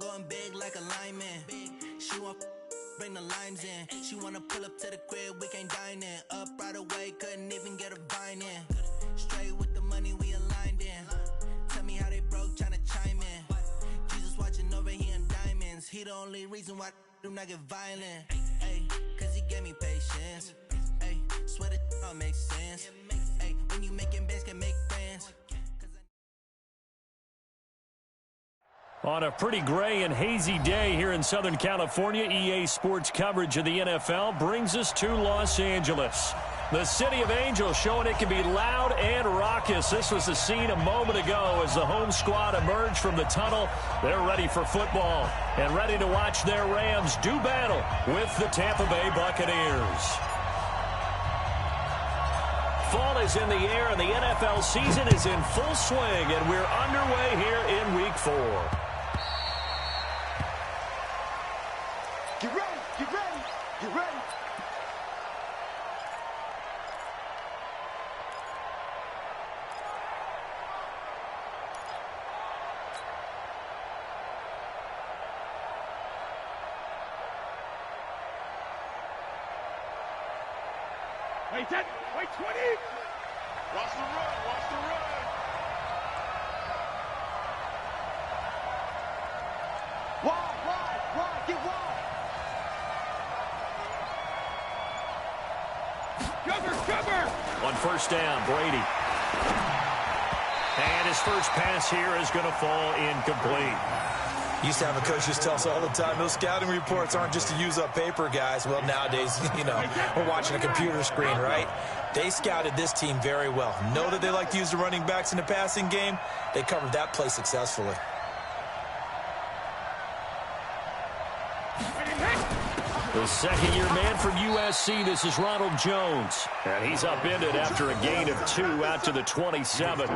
going big like a lineman. She want bring the limes in. She wanna pull up to the crib, we can't dine in. Up right away, couldn't even get a vine in. Straight with the money we aligned in. Tell me how they broke, tryna chime in. Jesus watching over here in diamonds. He the only reason why I do not get violent. Ay, cause he gave me patience. Ay, swear that all makes sense. Ay, when you making bands can make friends. On a pretty gray and hazy day here in Southern California, EA Sports coverage of the NFL brings us to Los Angeles. The City of Angels showing it can be loud and raucous. This was the scene a moment ago as the home squad emerged from the tunnel. They're ready for football and ready to watch their Rams do battle with the Tampa Bay Buccaneers. Fall is in the air and the NFL season is in full swing, and we're underway here in Week 4. Get ready, get ready, get ready. Wait 10, wait 20. Watch the run, watch the run. Wide, get wide. Cover. On first down, Brady. And his first pass here is going to fall incomplete. Used to have a coach just tell us all the time, those scouting reports aren't just to use up paper, guys. Well, nowadays, we're watching a computer screen, right? They scouted this team very well. Know that they like to use the running backs in the passing game. They covered that play successfully. The second-year man from USC, this is Ronald Jones. And he's upended after a gain of 2 out to the 27.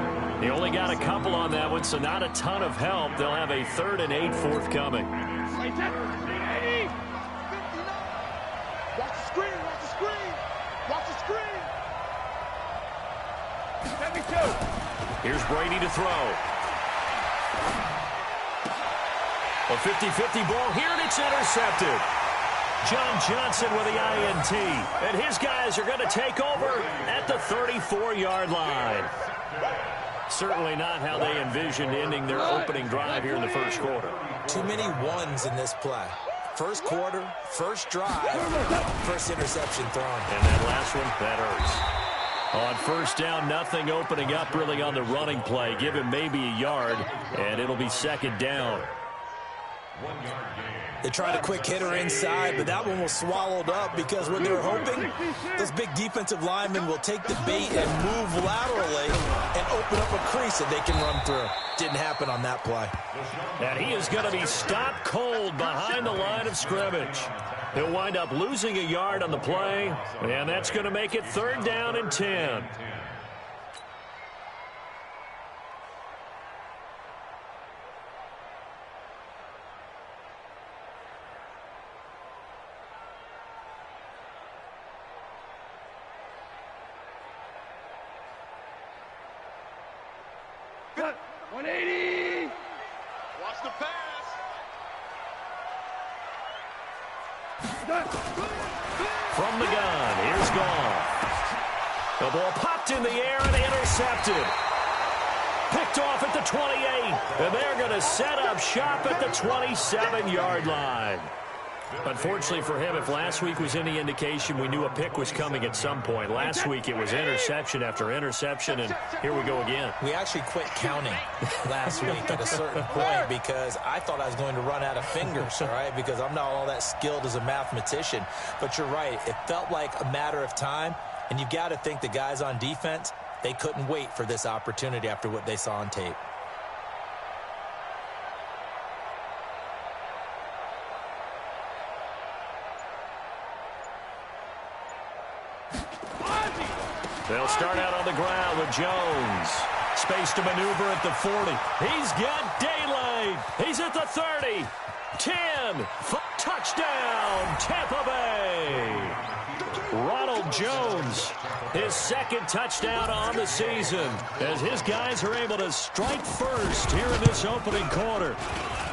He only got a couple on that one, so not a ton of help. They'll have a 3rd and 8 forthcoming. Watch the screen, watch the screen. Watch the screen. 72. Here's Brady to throw. A 50-50 ball here, and it's intercepted. John Johnson with the INT. And his guys are going to take over at the 34-yard line. Certainly not how they envisioned ending their opening drive here in the first quarter. Too many ones in this play. First quarter, first drive, first interception thrown. And that last one, that hurts. On first down, nothing opening up really on the running play. Give him maybe a yard, and it'll be second down. They tried a quick hitter inside, but that one was swallowed up because what they were hoping, those big defensive linemen will take the bait and move laterally and open up a crease that they can run through. Didn't happen on that play. And he is going to be stopped cold behind the line of scrimmage. He'll wind up losing a yard on the play, and that's going to make it 3rd down and 10. Cut. 180. Watch the pass. From the gun, here's Goff. The ball popped in the air and intercepted. Picked off at the 28, and they're going to set up shop at the 27-yard line. Unfortunately for him, if last week was any indication, we knew a pick was coming at some point. Last week it was interception after interception, and here we go again. We actually quit counting last week at a certain point because I thought I was going to run out of fingers, all right, because I'm not all that skilled as a mathematician. But you're right. It felt like a matter of time, and you've got to think the guys on defense, they couldn't wait for this opportunity after what they saw on tape. They'll start out on the ground with Jones. Space to maneuver at the 40. He's got daylight. He's at the 30. 10. Touchdown, Tampa Bay. Ronald Jones, his 2nd touchdown on the season, as his guys are able to strike first here in this opening quarter.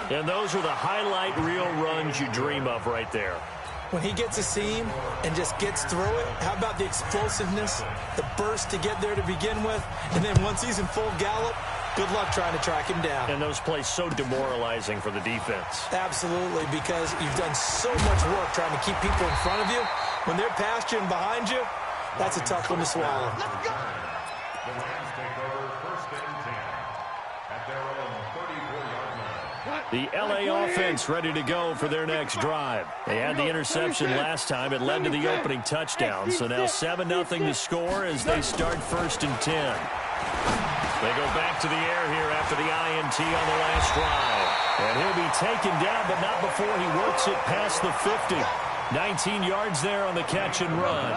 And those are the highlight reel runs you dream of right there. When he gets a seam and just gets through it, how about the explosiveness, the burst to get there to begin with, and then once he's in full gallop, good luck trying to track him down. And those plays so demoralizing for the defense. Absolutely, because you've done so much work trying to keep people in front of you. When they're past you and behind you, that's a tough one to swallow. Let's go. The Rams take over 1st and 10 at their own 34-yard line. The LA offense ready to go for their next drive. They had the interception last time. It led to the opening touchdown. So now 7-0 to score as they start 1st and 10. They go back to the air here after the INT on the last drive. And he'll be taken down, but not before he works it past the 50. 19 yards there on the catch and run.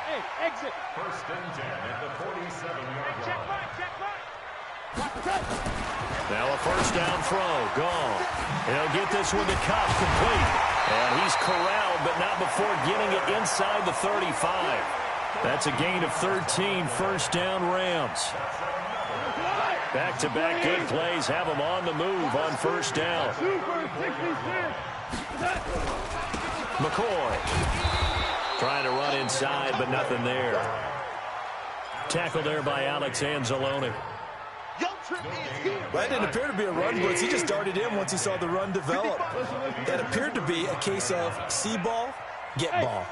Hey, exit. 1st and 10 at the 47-yard line. Now a first down throw. Gone. He'll get this one to Cup complete. And he's corralled, but not before getting it inside the 35. That's a gain of 13, first down Rams. Back-to-back good plays have them on the move on first down. McCoy trying to run inside, but nothing there. Tackled there by Alex Anzalone. That didn't appear to be a run blitz. He just darted in once he saw the run develop. That appeared to be a case of see ball, get ball.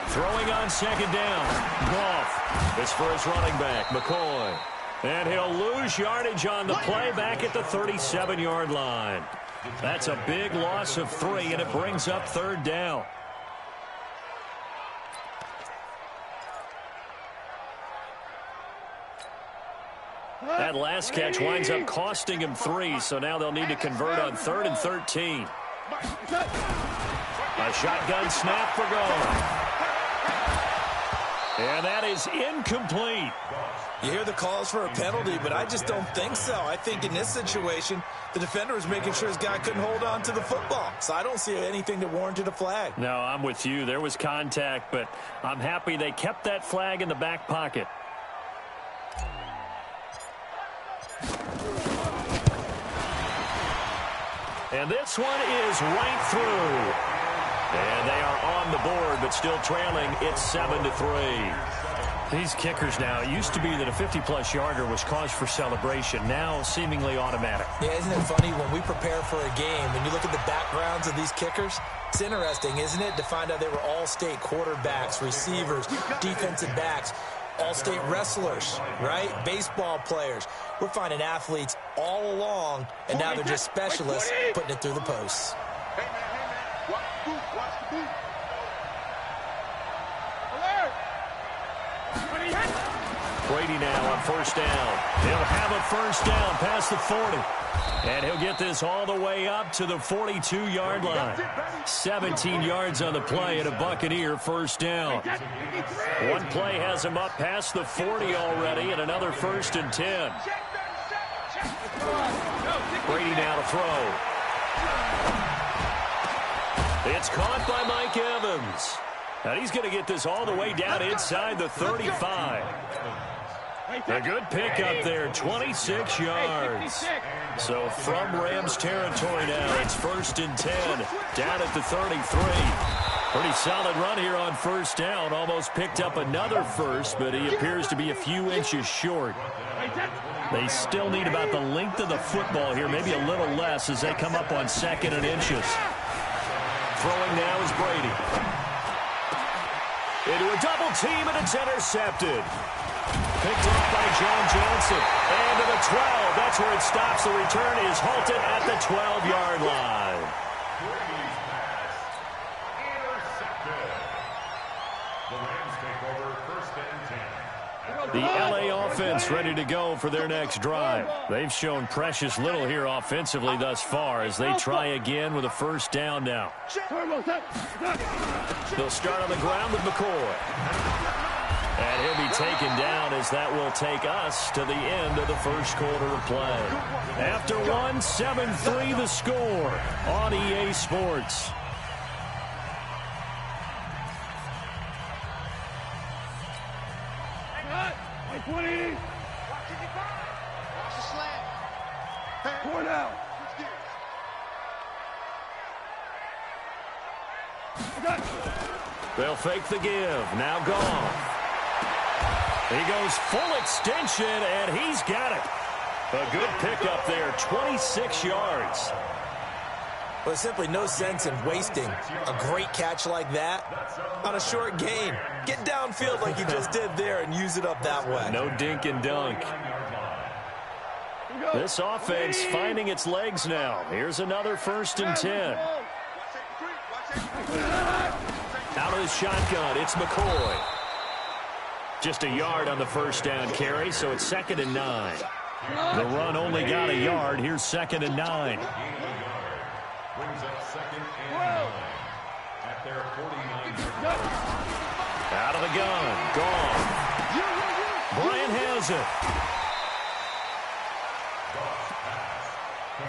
Throwing on second down. Goff is for his running back, McCoy. And he'll lose yardage on the play back at the 37-yard line. That's a big loss of 3, and it brings up 3rd down. That last catch winds up costing him 3, so now they'll need to convert on 3rd and 13. A shotgun snap for Goff. And that is incomplete. You hear the calls for a penalty, but I just don't think so. I think in this situation, the defender was making sure his guy couldn't hold on to the football. So I don't see anything that warranted a flag. No, I'm with you. There was contact, but I'm happy they kept that flag in the back pocket. And this one is right through. And they are on the board, but still trailing. It's 7-3. These kickers now, it used to be that a 50-plus yarder was cause for celebration. Now, seemingly automatic. Yeah, isn't it funny when we prepare for a game, when you look at the backgrounds of these kickers, it's interesting, isn't it, to find out they were all-state quarterbacks, receivers, defensive backs, all-state wrestlers, right? Baseball players. We're finding athletes all along, and now they're just specialists putting it through the posts. Hey, man. Watch the boot. Watch the boot. Alert. Brady now on first down. He'll have a first down past the 40. And he'll get this all the way up to the 42-yard line. 17 yards on the play and a Buccaneer first down. One play has him up past the 40 already and another 1st and 10. Brady now to throw. It's caught by Mike Evans. And he's going to get this all the way down inside the 35. A good pick up there, 26 yards. So from Rams territory now, it's 1st and 10, down at the 33. Pretty solid run here on first down. Almost picked up another first, but he appears to be a few inches short. They still need about the length of the football here, maybe a little less as they come up on 2nd and inches. Throwing now is Brady. Into a double team, and it's intercepted. Picked off by John Johnson. And to the 12. That's where it stops. The return is halted at the 12-yard line. The LA offense ready to go for their next drive. They've shown precious little here offensively thus far as they try again with a first down now. They'll start on the ground with McCoy. And he'll be taken down as that will take us to the end of the first quarter of play. After one, 7-3 the score on EA Sports. Like 180. Watch the slant. Four down. They'll fake the give. Now gone. He goes full extension, and he's got it. A good pickup there, 26 yards. Well, there's simply no sense in wasting a great catch like that on a short gain. Get downfield like you just did there and use it up that way. No dink and dunk. This offense finding its legs now. Here's another 1st and 10. Out of the shotgun, it's McCoy. Just a yard on the 1st down carry, so it's 2nd and 9. The run only got a yard. Here's 2nd and 9. Brings up 2nd and 9 at their 49. Out of the gun. Gone. Bryant has it.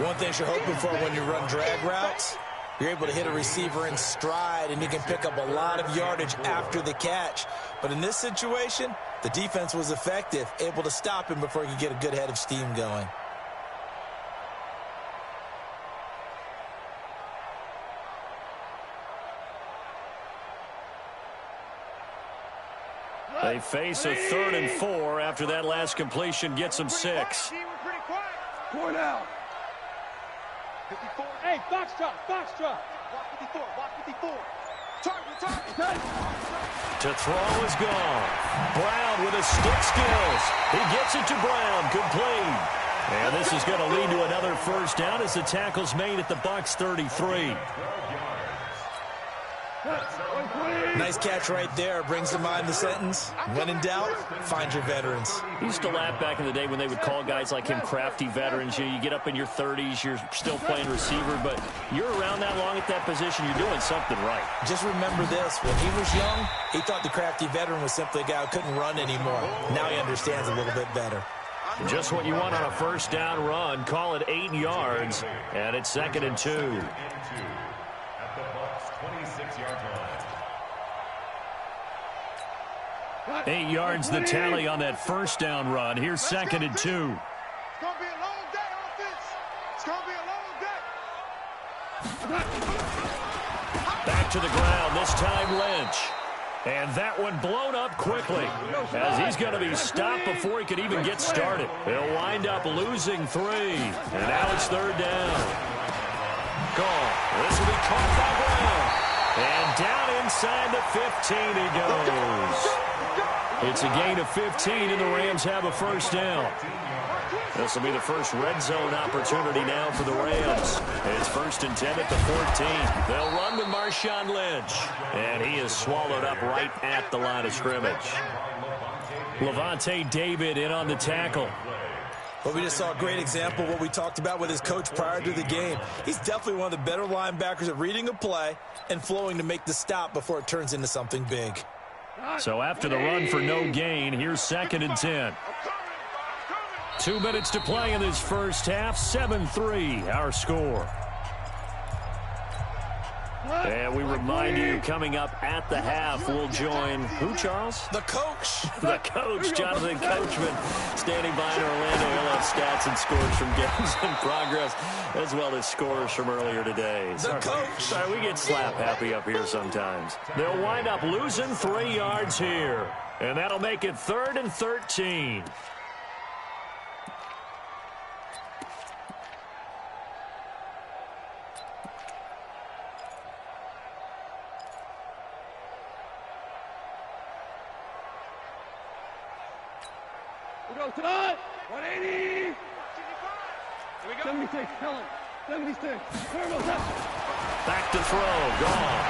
One thing you're hoping for when you run drag routes, you're able to hit a receiver in stride, and you can pick up a lot of yardage after the catch. But in this situation, the defense was effective, able to stop him before he could get a good head of steam going. They face a 3rd and 4 after that last completion gets them 6. Four down. 54. Hey, box drop. Watch 54. Watch 54. Target. To throw is gone. Brown with his stick skills. He gets it to Brown. Complete. And this is going to lead to another 1st down as the tackle's made at the Bucs 33. Nice catch right there. Brings to mind the sentence, when in doubt, find your veterans. He used to laugh back in the day when they would call guys like him crafty veterans. You get up in your 30s, you're still playing receiver, but you're around that long at that position, you're doing something right. Just remember this. When he was young, he thought the crafty veteran was simply a guy who couldn't run anymore. Now he understands a little bit better. Just what you want on a 1st down run. Call it 8 yards, and it's 2nd and 2. At the Bucs 26-yard line. 8 yards the tally on that 1st down run. Here's 2nd and 2. It's going to be a long day, offense. It's going to be a long day. Back to the ground, this time Lynch. And that one blown up quickly as he's going to be stopped before he could even get started. He'll wind up losing 3. And now it's 3rd down. Gone. This will be caught by Brown. And down inside the 15 he goes. It's a gain of 15, and the Rams have a 1st down. This will be the first red zone opportunity now for the Rams. It's 1st and 10 at the 14. They'll run with Marshawn Lynch, and he is swallowed up right at the line of scrimmage. Levante David in on the tackle. But we just saw a great example of what we talked about with his coach prior to the game. He's definitely one of the better linebackers at reading a play and flowing to make the stop before it turns into something big. So after the run for no gain, here's 2nd and 10. 2 minutes to play in this first half. 7-3 our score. And we remind you, coming up at the half, we'll join who, Charles? The coach. The coach, Jonathan Coachman, standing by in Orlando. He'll have stats and scores from games in progress, as well as scores from earlier today. The coach. Sorry, we get slap happy up here sometimes. They'll wind up losing 3 yards here, and that'll make it 3rd and 13. We go tonight. 180. Here we go. 76. Helen. 76. Back to throw. Gone.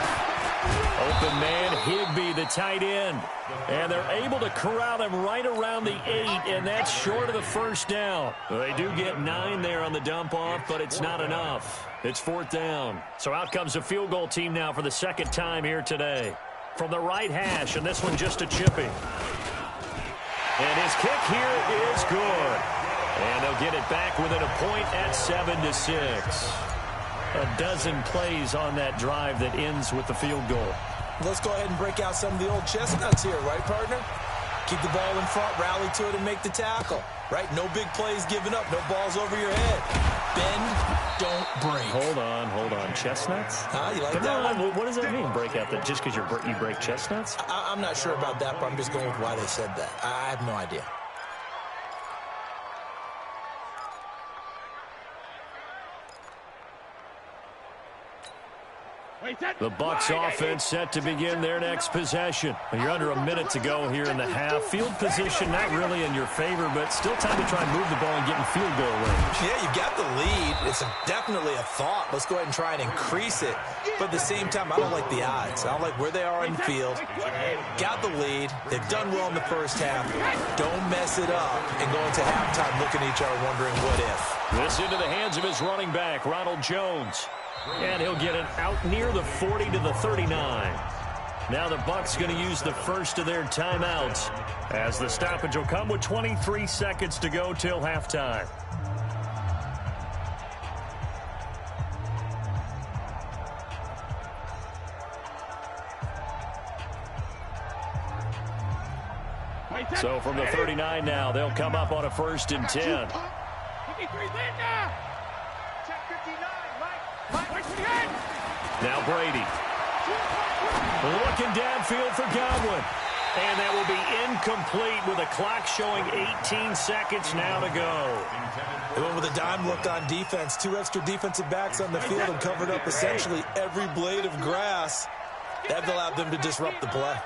Open man, Higbee, the tight end. And they're able to corral him right around the 8, and that's short of the 1st down. They do get 9 there on the dump-off, but it's not enough. It's 4th down. So out comes a field goal team now for the 2nd time here today. From the right hash, and this one just a chippy. And his kick here is good. And they'll get it back within a point at 7-6. A dozen plays on that drive that ends with the field goal. Let's go ahead and break out some of the old chestnuts here, right, partner? Keep the ball in front, rally to it, and make the tackle. Right? No big plays given up. No balls over your head. Bend, don't break. Hold on. Chestnuts? You like that one? What does that mean, break out? That just because you break chestnuts? I'm not sure about that, but I'm just going with why they said that. I have no idea. The Bucs offense set to begin their next possession. You're under a minute to go here in the half. Field position not really in your favor, but still time to try and move the ball and get in field goal range. Yeah, you got the lead. It's definitely a thought. Let's go ahead and try and increase it. But at the same time, I don't like the odds. I don't like where they are in the field. Got the lead. They've done well in the first half. Don't mess it up and go into halftime looking at each other wondering what if. This into the hands of his running back, Ronald Jones. And he'll get it out near the 40 to the 39. Now the Bucs going to use the first of their timeouts as the stoppage will come with 23 seconds to go till halftime. So from the 39 now, they'll come up on a 1st and 10. Now Brady. Looking downfield for Godwin. And that will be incomplete with a clock showing 18 seconds now to go. They went with a dime look on defense. 2 extra defensive backs on the field and covered up essentially every blade of grass. That allowed them to disrupt the play.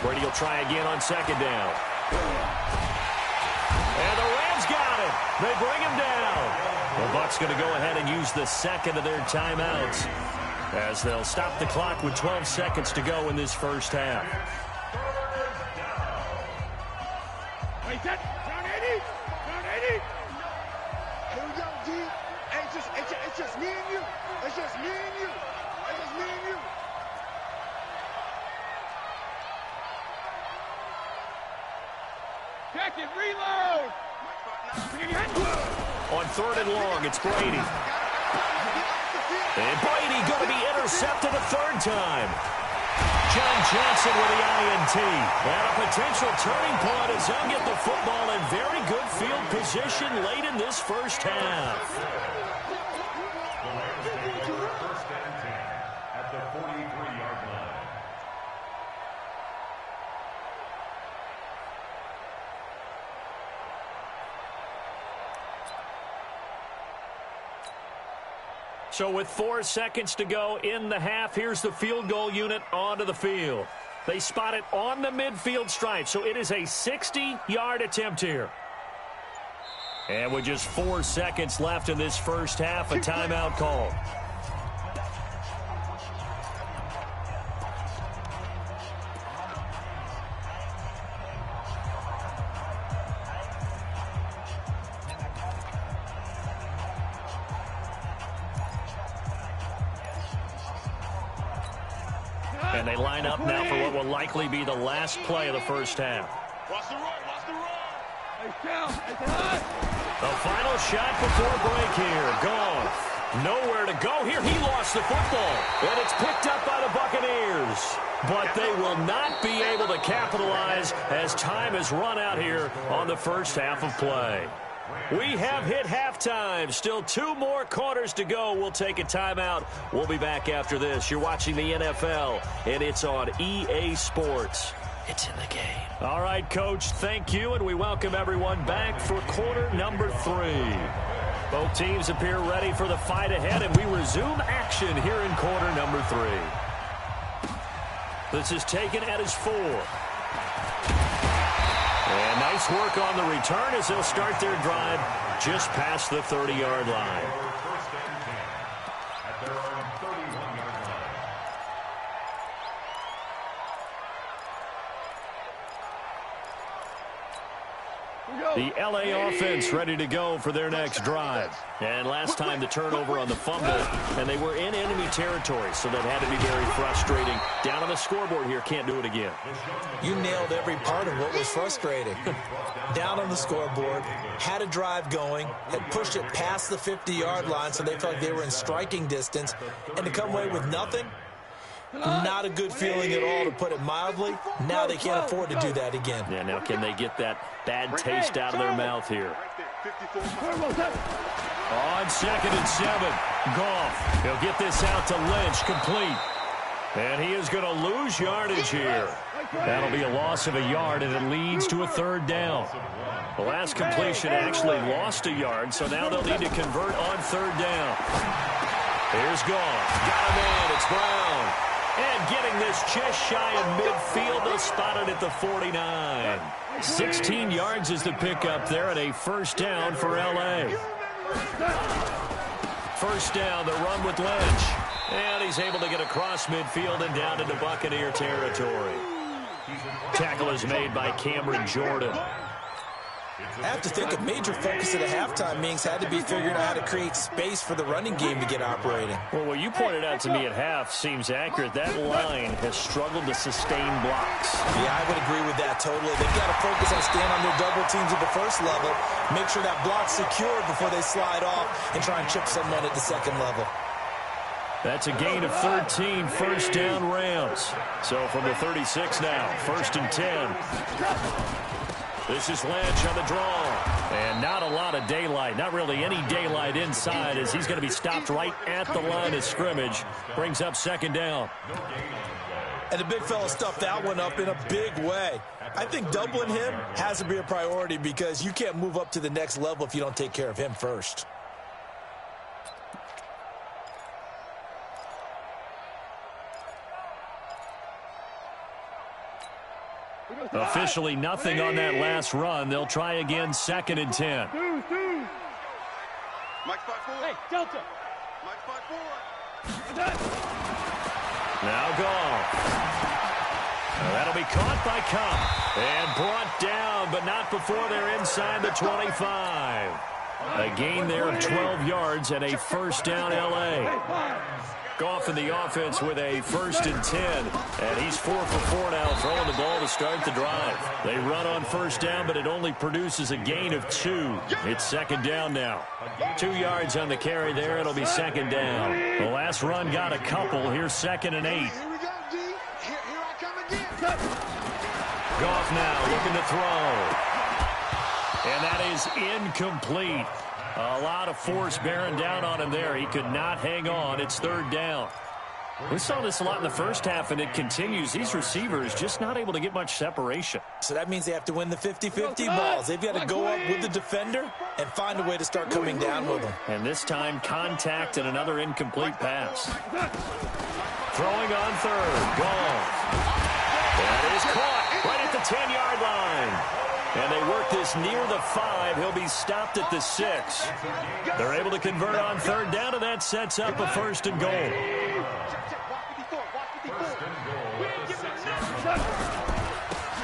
Brady will try again on 2nd down. And the Rams got it. They bring him down. The Bucs going to go ahead and use the second of their timeouts as they'll stop the clock with 12 seconds to go in this first half. Wait, that down 80. Here we go, D. It's just me and you. It's just me and you. It's just me and you. Check it, reload. On 3rd and long, it's Brady. And Brady going to be intercepted a 3rd time. John Johnson with the INT. And a potential turning point as he'll get the football in very good field position late in this first half. First and 10 at the 43-yard line. So with 4 seconds to go in the half, here's the field goal unit onto the field. They spot it on the midfield stripe, so it is a 60-yard attempt here. And with just 4 seconds left in this first half, a timeout call. And they line up now for what will likely be the last play of the first half. Watch the run. The final shot before break here. Gone. Nowhere to go here. He lost the football. And it's picked up by the Buccaneers. But they will not be able to capitalize as time has run out here on the first half of play. We have hit halftime. Still 2 more quarters to go. We'll take a timeout. We'll be back after this. You're watching the NFL, and it's on EA Sports. It's in the game. All right, Coach, thank you, and we welcome everyone back for quarter number 3. Both teams appear ready for the fight ahead, and we resume action here in quarter number 3. This is taken at his 4. And nice work on the return as they'll start their drive just past the 30-yard line. First and 10 at their own 31-yard line. The LA offense ready to go for their next drive. And last time the turnover on the fumble, and they were in enemy territory, so that had to be very frustrating. Down on the scoreboard here, can't do it again. You nailed every part of what was frustrating. Down on the scoreboard, had a drive going, had pushed it past the 50-yard line so they felt like they were in striking distance, and to come away with nothing, Not a good feeling at all, to put it mildly. Now they can't afford to do that again. Yeah, now can they get that bad taste out of their mouth here? On 2nd and 7, Goff. He'll get this out to Lynch, complete. And he is going to lose yardage here. That'll be a loss of a yard, and it leads to a 3rd down. The last completion actually lost a yard, so now they'll need to convert on 3rd down. Here's Goff. Got him in. It's Brown. And getting this just shy of midfield, they'll spot it at the 49. 16 yards is the pickup there, and a 1st down for L.A. 1st down, the run with Lynch. And he's able to get across midfield and down into Buccaneer territory. Tackle is made by Cameron Jordan. I have to think a major focus at a halftime means had to be figuring out how to create space for the running game to get operating. Well, what you pointed out to me at half seems accurate. That line has struggled to sustain blocks. Yeah, I would agree with that totally. They've got to focus on staying on their double teams at the 1st level, make sure that block's secured before they slide off, and try and chip someone at the 2nd level. That's a gain of 13, 1st down Rams. So from the 36 now, 1st and 10. This is Lynch on the draw. And not a lot of daylight, not really any daylight inside, as he's going to be stopped right at the line of scrimmage. Brings up 2nd down. And the big fella stuffed that one up in a big way. I think doubling him has to be a priority because you can't move up to the next level if you don't take care of him first. Officially nothing on that last run. They'll try again, 2nd and 10. Mike 5-4. Hey, Delta. Mike 5-4. Now Goff. That'll be caught by Cup and brought down, but not before they're inside the 25. A gain there of 12 yards and a 1st down L.A. Goff in the offense with a 1st and 10. And he's 4 for 4 now, throwing the ball to start the drive. They run on 1st down, but it only produces a gain of 2. It's 2nd down now. 2 yards on the carry there. It'll be 2nd down. The last run got a couple. Here's 2nd and 8. Here we go, D. Here I come again. Goff now looking to throw. And that is incomplete. A lot of force bearing down on him there. He could not hang on. It's 3rd down. We saw this a lot in the first half, and it continues. These receivers just not able to get much separation. So that means they have to win the 50-50 balls. They've got to go up with the defender and find a way to start coming down with them. And this time, contact and another incomplete pass. Throwing on 3rd. Goff. That is caught right at the 10-yard line. And they work this near the 5. He'll be stopped at the 6. They're able to convert on 3rd down, and that sets up a 1st and goal.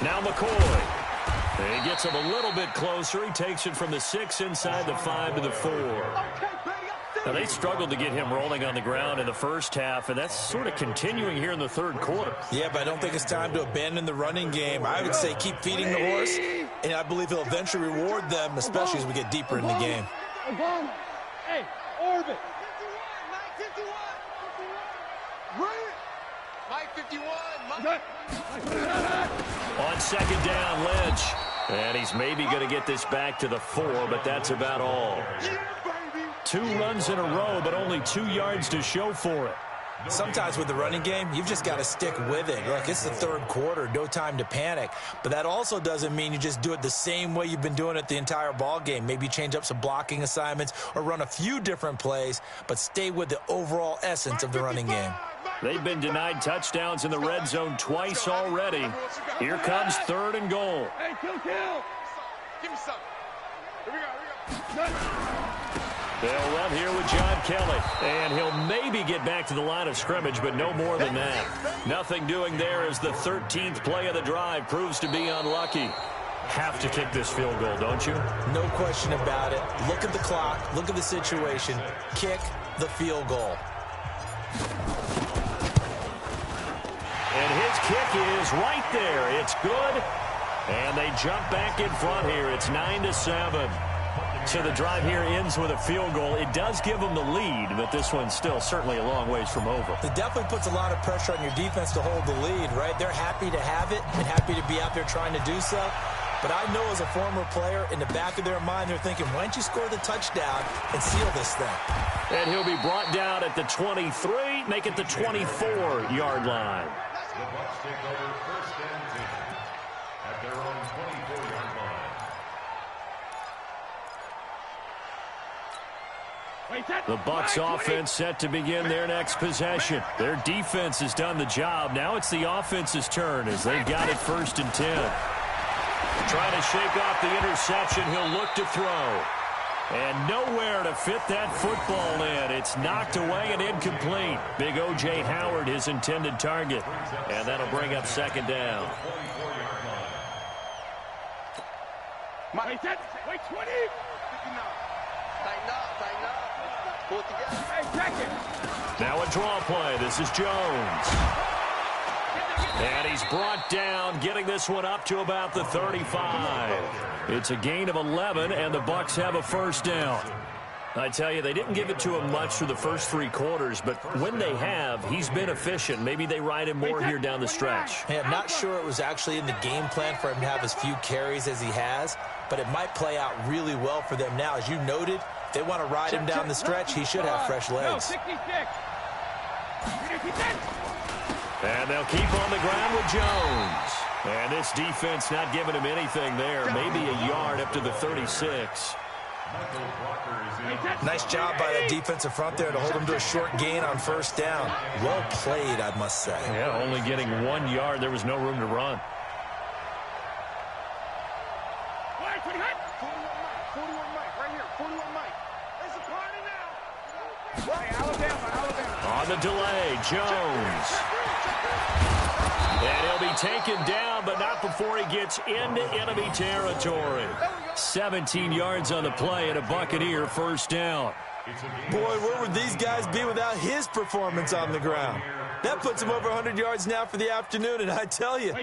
Now McCoy. He gets him a little bit closer. He takes it from the 6 inside the 5 to the 4. Now, they struggled to get him rolling on the ground in the first half, and that's sort of continuing here in the 3rd quarter. Yeah, but I don't think it's time to abandon the running game. I would say keep feeding the horse, and I believe he'll eventually reward them, especially as we get deeper in the game. Hey, orbit. Mike 51. On 2nd down, Lynch. And he's maybe going to get this back to the 4, but that's about all. 2 runs in a row, but only 2 yards to show for it. Sometimes with the running game, you've just got to stick with it. Look, it's the 3rd quarter, no time to panic. But that also doesn't mean you just do it the same way you've been doing it the entire ball game. Maybe change up some blocking assignments or run a few different plays, but stay with the overall essence of the running game. They've been denied touchdowns in the red zone twice already. Here comes 3rd and goal. Hey, kill. Give me something. Here we go. They'll run here with John Kelly, and he'll maybe get back to the line of scrimmage, but no more than that. Nothing doing there as the 13th play of the drive proves to be unlucky. Have to kick this field goal, don't you? No question about it. Look at the clock. Look at the situation. Kick the field goal. And his kick is right there. It's good. And they jump back in front here. It's 9-7. So the drive here ends with a field goal. It does give them the lead, but this one's still certainly a long ways from over. It definitely puts a lot of pressure on your defense to hold the lead, right? They're happy to have it and happy to be out there trying to do so. But I know as a former player, in the back of their mind, they're thinking, why don't you score the touchdown and seal this thing? And he'll be brought down at the 23, make it the 24-yard line. The Bucs take over first and 10 at their own 24-yard line. The Bucs offense set to begin their next possession. Their defense has done the job. Now it's the offense's turn as they've got it first and 10. Trying to shake off the interception. He'll look to throw. And nowhere to fit that football in. It's knocked away and incomplete. Big O.J. Howard, his intended target. And that'll bring up second down. Wait, 20. Now a draw play. This is Jones. And he's brought down, getting this one up to about the 35. It's a gain of 11, and the Bucs have a first down. I tell you, they didn't give it to him much through the first 3 quarters, but when they have, he's been efficient. Maybe they ride him more here down the stretch. Hey, I'm not sure it was actually in the game plan for him to have as few carries as he has, but it might play out really well for them now. As you noted, if they want to ride him down the stretch, he should have fresh legs. And they'll keep on the ground with Jones. And this defense not giving him anything there. Maybe a yard up to the 36. Nice job by that defensive front there to hold him to a short gain on first down. Well played, I must say. Yeah, only getting 1 yard. There was no room to run. 41 Mike, right here. 41 Mike. It's a party now. Alabama. On the delay, Jones. And he'll be taken down, but not before he gets into enemy territory. 17 yards on the play and a Buccaneer first down. Boy, where would these guys be without his performance on the ground? That puts him over 100 yards now for the afternoon, and I tell you,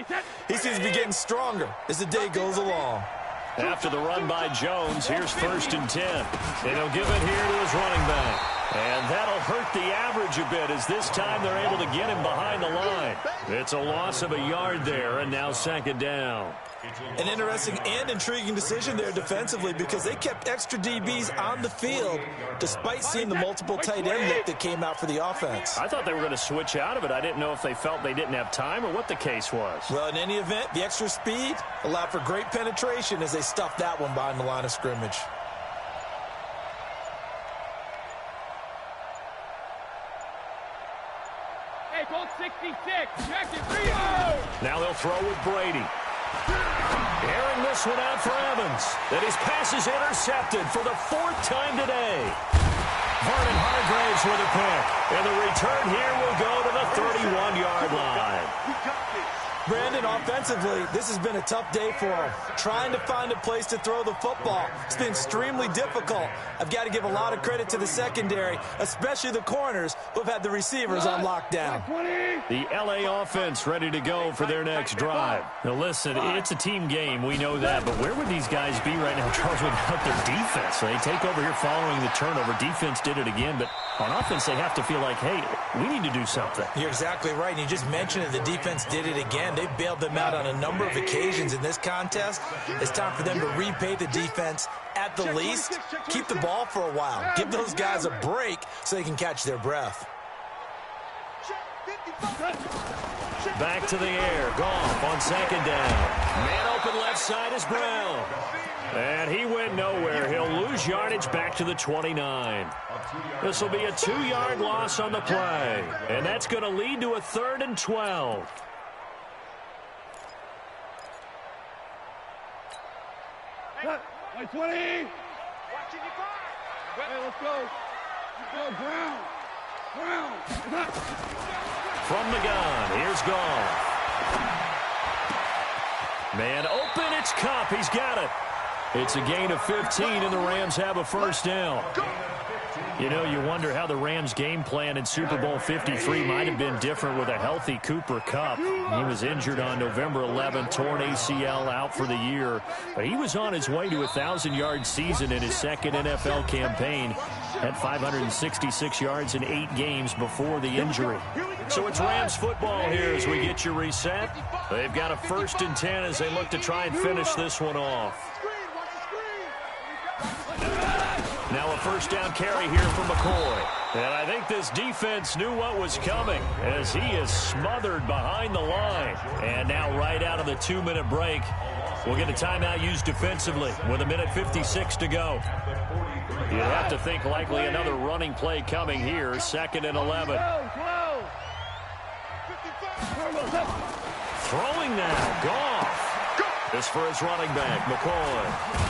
he seems to be getting stronger as the day goes along. After the run by Jones, here's first and 10. And he'll give it here to his running back. And that'll hurt the average a bit as this time they're able to get him behind the line. It's a loss of a yard there, and now second down. An interesting and intriguing decision there defensively because they kept extra DBs on the field despite seeing the multiple tight end look that came out for the offense. I thought they were going to switch out of it. I didn't know if they felt they didn't have time or what the case was. Well, in any event, the extra speed allowed for great penetration as they stuffed that one behind the line of scrimmage. Hey, Colt 66. Check it. Rio! Now they'll throw with Brady. Airing this one out for Evans. And his pass is intercepted for the 4th time today. Vernon Hargraves with a pick. And the return here will go to the 31-yard line. Brandon, offensively, this has been a tough day for him. Trying to find a place to throw the football. It's been extremely difficult. I've got to give a lot of credit to the secondary, especially the corners who have had the receivers on lockdown. The L.A. offense ready to go for their next drive. Now, listen, it's a team game. We know that. But where would these guys be right now, Charles, without their defense? They take over here following the turnover. Defense did it again. But on offense, they have to feel like, hey, we need to do something. You're exactly right. And you just mentioned it. The defense did it again. They've bailed them out on a number of occasions in this contest. It's time for them to repay the defense at the least. Keep the ball for a while. Give those guys a break so they can catch their breath. Back to the air. Goff on second down. Man open left side is Brown. And he went nowhere. He'll lose yardage back to the 29. This will be a 2-yard loss on the play. And that's going to lead to a 3rd and 12. Hey, 20. Hey, let's go. Let's go, Brown. From the gun, here's Goff. Man open, it's Kupp. He's got it. It's a gain of 15, and the Rams have a first down. You know, you wonder how the Rams' game plan in Super Bowl 53 might have been different with a healthy Cooper Kupp. He was injured on November 11, torn ACL, out for the year. But he was on his way to a 1,000-yard season in his second NFL campaign. Had 566 yards in 8 games before the injury. So it's Rams football here as we get you reset. They've got a 1st and 10 as they look to try and finish this one off. Now a 1st down carry here for McCoy. And I think this defense knew what was coming as he is smothered behind the line. And now right out of the 2-minute break, we'll get a timeout used defensively with 1:56 to go. You'd have to think likely another running play coming here, 2nd and 11. Throwing now, Goff. This for his running back, McCoy.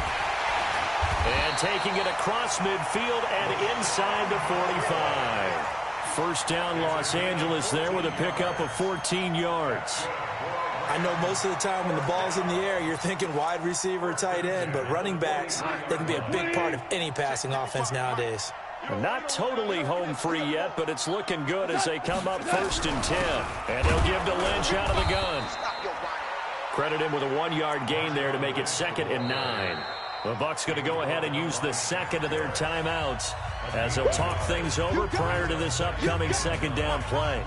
And taking it across midfield and inside the 45. 1st down, Los Angeles there with a pickup of 14 yards. I know most of the time when the ball's in the air, you're thinking wide receiver, tight end, but running backs, they can be a big part of any passing offense nowadays. Not totally home free yet, but it's looking good as they come up 1st and 10. And they'll give to Lynch out of the gun. Credit him with a 1-yard gain there to make it 2nd and 9. The Bucs going to go ahead and use the 2nd of their timeouts as they'll talk things over prior to this upcoming 2nd down play.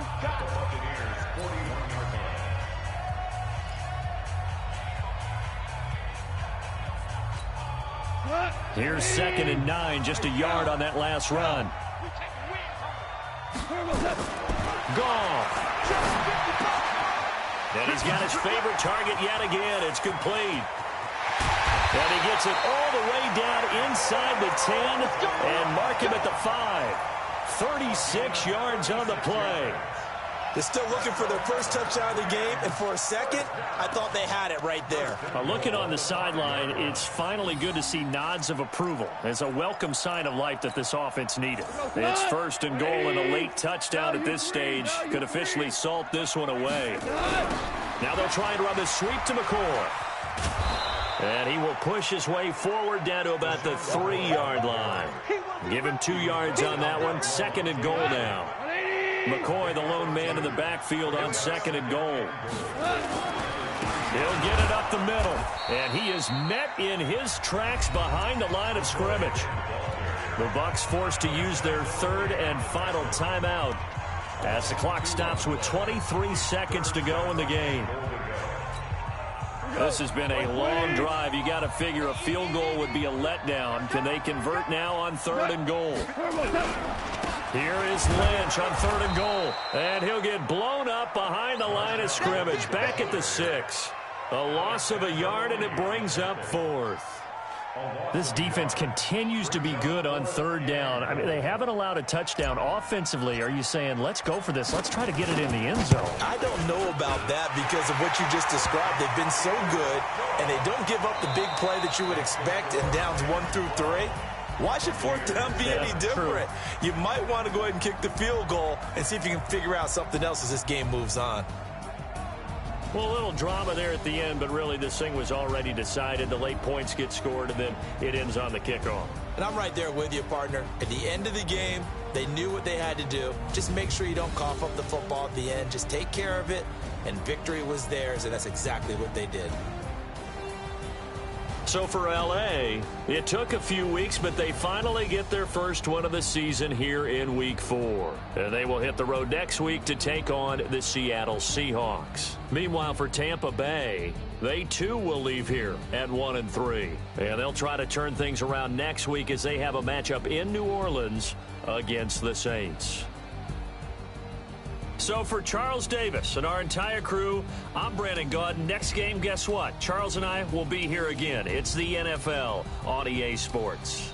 Here's 2nd and 9, just a yard on that last run. Goff. And he's got his favorite target yet again. It's complete. And he gets it all the way down inside the 10 and mark him at the 5. 36 yards on the play. They're still looking for their first touchdown of the game, and for a second, I thought they had it right there. Looking on the sideline, it's finally good to see nods of approval. It's a welcome sign of life that this offense needed. It's 1st and goal, and a late touchdown at this stage could officially salt this one away. Now they'll try and run the sweep to McCoy. And he will push his way forward down to about the 3-yard line. Give him 2 yards on that one. 2nd and goal now. McCoy, the lone man in the backfield on 2nd and goal. He'll get it up the middle. And he is met in his tracks behind the line of scrimmage. The Bucs forced to use their 3rd and final timeout as the clock stops with 23 seconds to go in the game. This has been a long drive. You got to figure a field goal would be a letdown. Can they convert now on 3rd and goal? Here is Lynch on 3rd and goal. And he'll get blown up behind the line of scrimmage. Back at the 6. A loss of a yard, and it brings up 4th. This defense continues to be good on 3rd down. I mean, they haven't allowed a touchdown. Offensively, are you saying, let's go for this, let's try to get it in the end zone? I don't know about that because of what you just described. They've been so good, and they don't give up the big play that you would expect in downs 1 through 3. Why should 4th down be any different? True. You might want to go ahead and kick the field goal and see if you can figure out something else as this game moves on. Well, a little drama there at the end, but really this thing was already decided. The late points get scored, and then it ends on the kickoff. And I'm right there with you, partner. At the end of the game, they knew what they had to do. Just make sure you don't cough up the football at the end. Just take care of it, and victory was theirs, and that's exactly what they did. So for L.A., it took a few weeks, but they finally get their first one of the season here in Week 4. And they will hit the road next week to take on the Seattle Seahawks. Meanwhile, for Tampa Bay, they too will leave here at 1-3. And they'll try to turn things around next week as they have a matchup in New Orleans against the Saints. So for Charles Davis and our entire crew, I'm Brandon Gaudin. Next game, guess what? Charles and I will be here again. It's the NFL on EA Sports.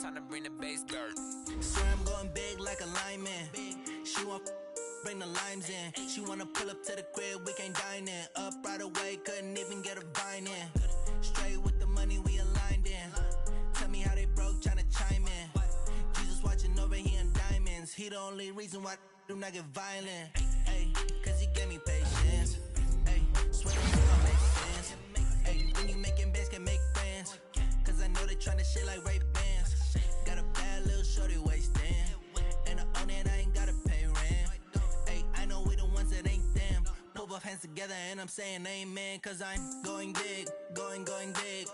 Time to bring the base dirt. Swear I'm going big like a lineman. She want bring the limes in. She wanna pull up to the crib, we can't dine in. Up right away, couldn't even get a vine in. Straight with the money we aligned in. Tell me how they broke, tryna chime in. Jesus watching over here in diamonds. He the only reason why I do not get violent. Ay, cause he gave me patience. Ay, swear it don't make sense. Ay, when you making bands, can make friends. Cause I know they tryna shit like Ray-Bans. Got a bad little shorty wasting. And I own it, I ain't gotta pay rent. Ay, I know we the ones that ain't them. Pull both hands together and I'm saying amen. Cause I'm going big, going big.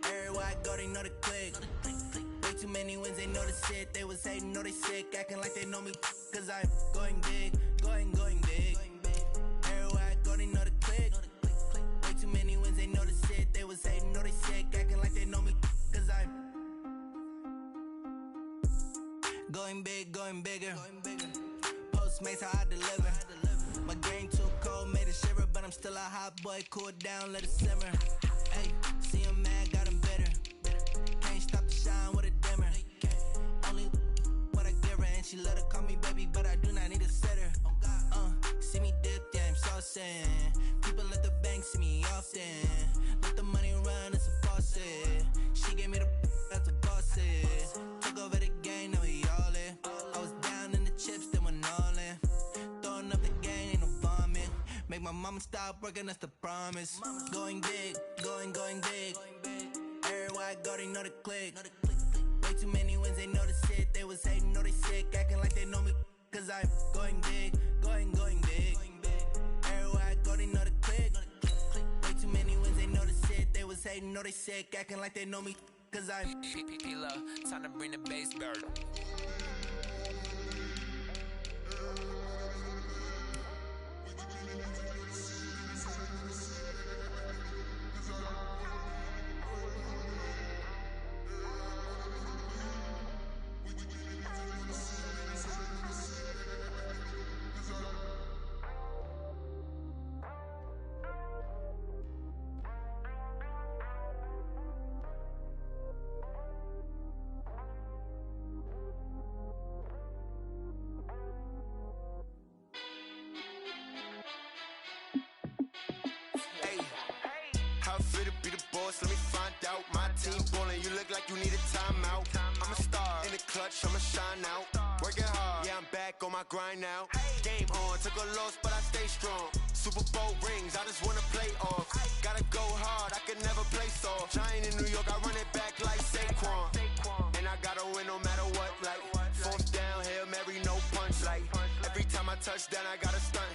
Everywhere I go, they know the click. Way too many wins, they know the shit. They was hating, know they sick, acting like they know me. Cause I'm going big, going big. Everywhere I go, they know the click. Way too many wins, they know the shit. They was hating, know they sick, acting like they know me. Cause I'm going big, going bigger. Postmates how I deliver. My game too cold, made it shiver. But I'm still a hot boy, cool down, let it simmer. Hey, see him mad, got him bitter. Can't stop the shine with a dimmer. Only what I give her, and she let her call me baby, but I do not need a sitter. See me dip, yeah, I'm saucing. People at the bank see me often. Let the money run, it's a faucet. She gave me the that's a boss it. Took over the game, now we all in. I was down in the chips, then went all in. Throwing up the game, ain't no vomit. Make my mama stop working, that's the promise. Going big, going big. Everywhere I go, they know the click. Way too many wins, they know the shit. They was hating, know they sick, acting like they know me. Cause I'm going big, going big. Everywhere I go, they know the click. Way too many wins, they know the shit. They was hating, know they sick, acting like they know me. Cause I'm time to bring the bass dirt. Let me find out. My team ballin', you look like you need a timeout. I'm a star in the clutch, I'ma shine out. Working hard, yeah, I'm back on my grind now. Game on, took a loss, but I stay strong. Super Bowl rings, I just wanna play off. Gotta go hard, I can never play soft. Giant in New York, I run it back like Saquon. And I gotta win no matter what, like fourth down, Hail Mary, no punch. Like every time I touch down, I gotta stunt.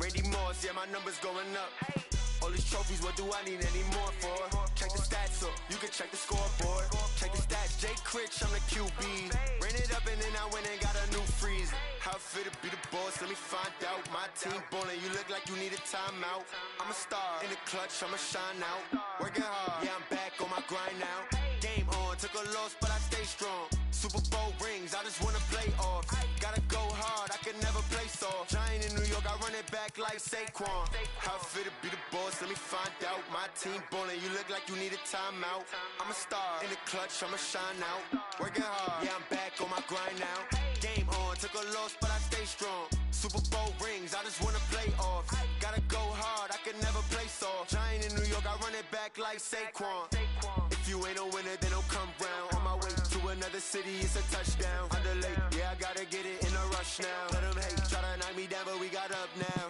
Randy Moss, yeah, my numbers going up. All these trophies, what do I need any more for? Check the stats up, you can check the scoreboard. Check the stats, Jay Critch, I'm the QB. Ran it up and then I went and got a new freeze. How it feel to be the boss, let me find out. My team ballin', you look like you need a timeout. I'm a star in the clutch, I'ma shine out. Working hard, yeah, I'm back on my grind now. Game on, took a loss, but I stay strong. Super Bowl rings, I just wanna play off. Gotta go hard, I can never play soft. Giant in New York, I run it back like Saquon. How it feel to be the boss, let me find out. My team ballin', you look like you need a timeout. I'm a star in the clutch, I'ma shine out. Working hard, yeah, I'm back on my grind now. Game on, took a loss, but I stay strong. Super Bowl rings, I just wanna play off. Gotta go hard, I can never play soft. Giant in New York, I run it back like Saquon. If you ain't a winner, then don't come round. On my way to another city, it's a touchdown. Underlay, yeah, I gotta get it in a rush now. Let them hate, try to knock me down, but we got up now.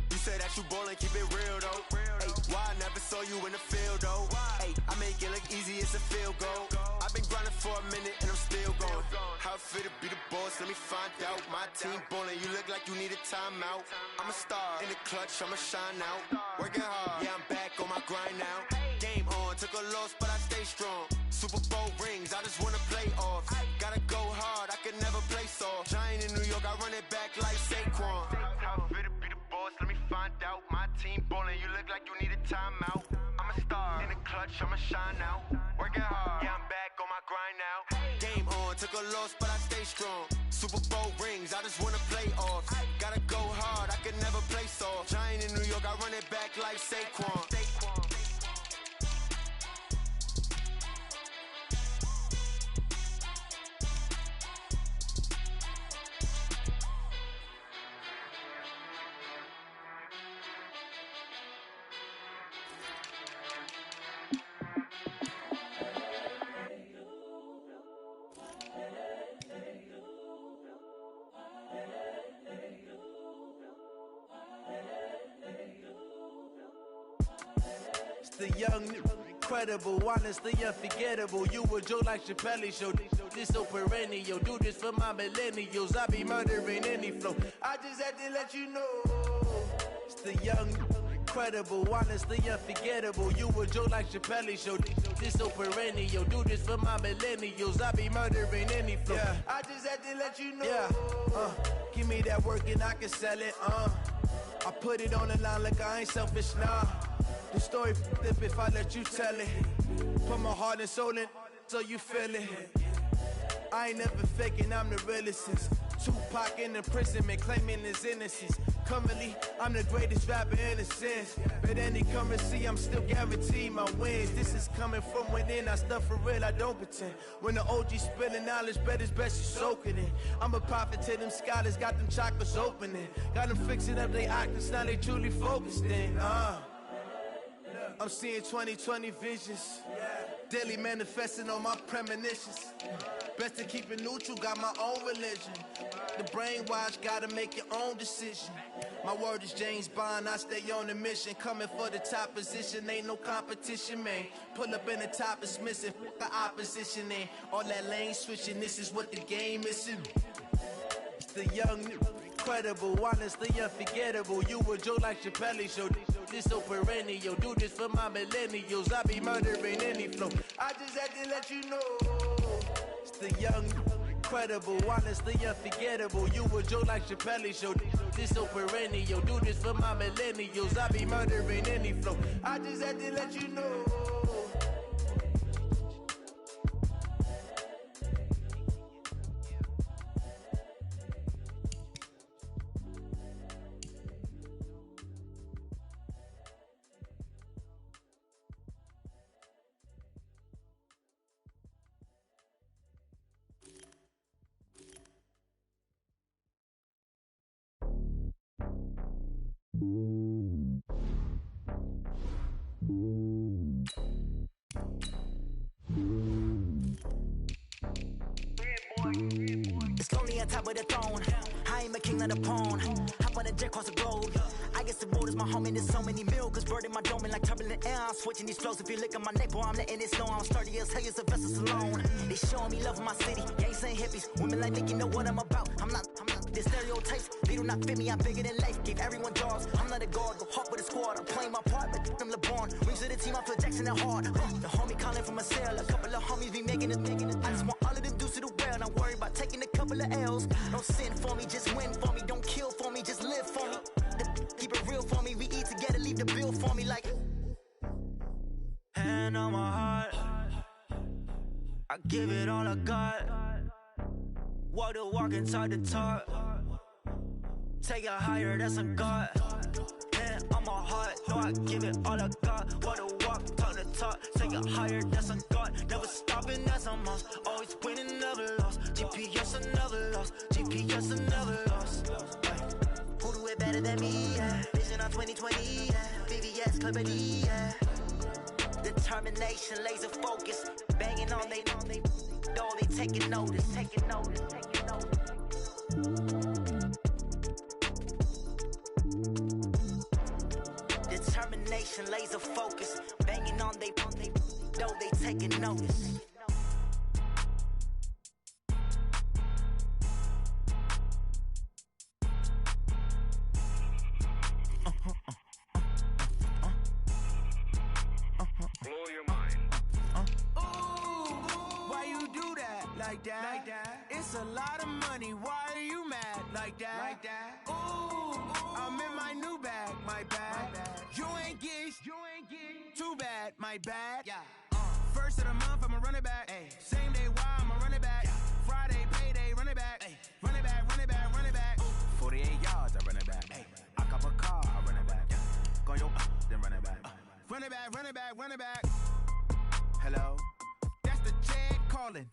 You say that you ballin', keep it real though. Hey, why I never saw you in the field though? Hey, I make it look easy, it's a field goal. I've been grinding for a minute and I'm still going. How it feel to be the boss, let me find out. My team ballin', you look like you need a timeout. I'm a star in the clutch, I'ma shine out. Working hard, yeah, I'm back on my grind now. Game on, took a loss, but I stay strong. Super Bowl rings, I just wanna play off. Gotta go hard, I can never play soft. Giant in New York, I run it back like Saquon. How it feel to be the boss, let me find out. My team ballin', you look like you need a timeout. I'm a star in the clutch, I'ma shine out. Working hard, yeah, I'm back on my grind now. Game on, took a loss, but I stay strong. Super Bowl rings, I just wanna play off. Gotta go hard, I can never play soft. Giant in New York, I run it back like Saquon. The young, incredible, honestly unforgettable. You a joke like Chappelle show. This so perennial. Do this for my millennials. I be murdering any flow. I just had to let you know. It's the young, incredible, honestly unforgettable. You a joke like Chappelle show. This so perennial. Do this for my millennials. I be murdering any flow. Yeah. I just had to let you know. Yeah. Give me that work and I can sell it. I put it on the line like I ain't selfish, nah. The story flip if I let you tell it. Put my heart and soul in so you feel it. I ain't never faking, I'm the realest since Tupac in imprisonment, claiming his innocence. Currently, I'm the greatest rapper in a sense. But any currency, I'm still guaranteed my wins. This is coming from within, I stuff for real, I don't pretend. When the OG spilling knowledge, bet it's best you soak it in. I'm a prophet to them scholars, got them chakras opening. Got them fixing up they octaves, now they truly focused in. I'm seeing 2020 visions. Daily manifesting on my premonitions. Best to keep it neutral, got my own religion. The brainwash, gotta make your own decision. My word is James Bond, I stay on the mission. Coming for the top position, ain't no competition, man. Pull up in the top, it's missing, fuck the opposition, and all that lane switching, this is what the game is. It's the young, incredible, honestly unforgettable. You a joke like Chappelle show. This so perennial. Do this for my millennials. I be murdering any flow. I just had to let you know. It's the young, incredible, honestly unforgettable. You a joke like Chappelle show. This so perennial. Do this for my millennials. I be murdering any flow. I just had to let you know. It's lonely on top of the throne. I ain't a king of the pawn. Hop on a jet across the road. I guess the road is my home and there's so many milk. Bird in my dome and like turbulent air. I'm switching these flows. If you look at my neck, boy, I'm letting it slow. I'm sturdy as hell, as a vessel alone. They showing me love in my city. Gangs and hippies. Women like Nick, you know what I'm about. I'm not the stereotypes. They do not fit me. I'm bigger than life. Gave everyone jobs. I'm not a guard. Go hawk with a squad. I'm playing my part, but I'm LeBron. Rings to the team. I feel Jackson and hard. The homie calling from a cell. A couple of homies be making it. I just want all of them dudes to the well. Not worry about taking a couple of L's. Don't sin for me, just win for me. Don't kill for me, just live for me. Keep it real for me. We eat together, leave the bill for me like. Hand on my heart, I give it all I got. Walk the walk and talk the talk. Take it higher, that's a God. Hand on my heart, no, I give it all I got. Walk the walk, talk the talk. Take it higher, that's a God. Never stopping, that's a must. Always winning, never lost. GPS, I never lost. GPS, I never lost. Who do it better than me? Yeah. Vision on 2020, yeah. VVS, Clarity, yeah. Determination, laser focus. Banging on they though they taking notice. Determination, laser focus. Banging on they though they taking notice. Blow your mind. Why you do that like that? It's a lot of money. Why are you mad like that? Ooh, I'm in my new bag, my bad. You ain't getting too bad, my bad. Yeah. First of the month, I'ma run it back. Ay. Same day, why I'ma run it back. Friday, payday, run it back. Ay. Run it back, run it back, run it back. 48 yards, I run it back. Ay. I cop a car, I run it back. Go yo, then run it back. Run it back, run it back, run it back. Hello? That's the jag calling.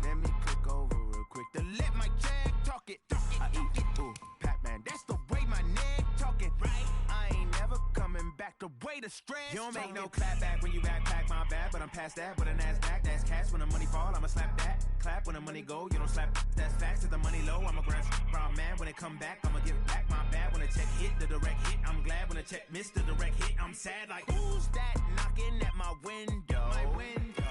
Let me click over real quick to let my jag talk it. I eat it, ooh, Pac-Man. That's the way my neck talking. Right? I ain't never coming back. The way the stress. You don't make no clap back when you backpack my bag, but I'm past that. With a NASDAQ, that's cash. When the money fall, I'ma slap that. Clap when the money go, you don't slap. That's facts. If the money low, I'ma grab brown man. When it come back, I'ma give back my bad. When the check hit, the direct hit. I'm glad when the check missed the direct hit. I'm sad like who's that knocking? looking at my window.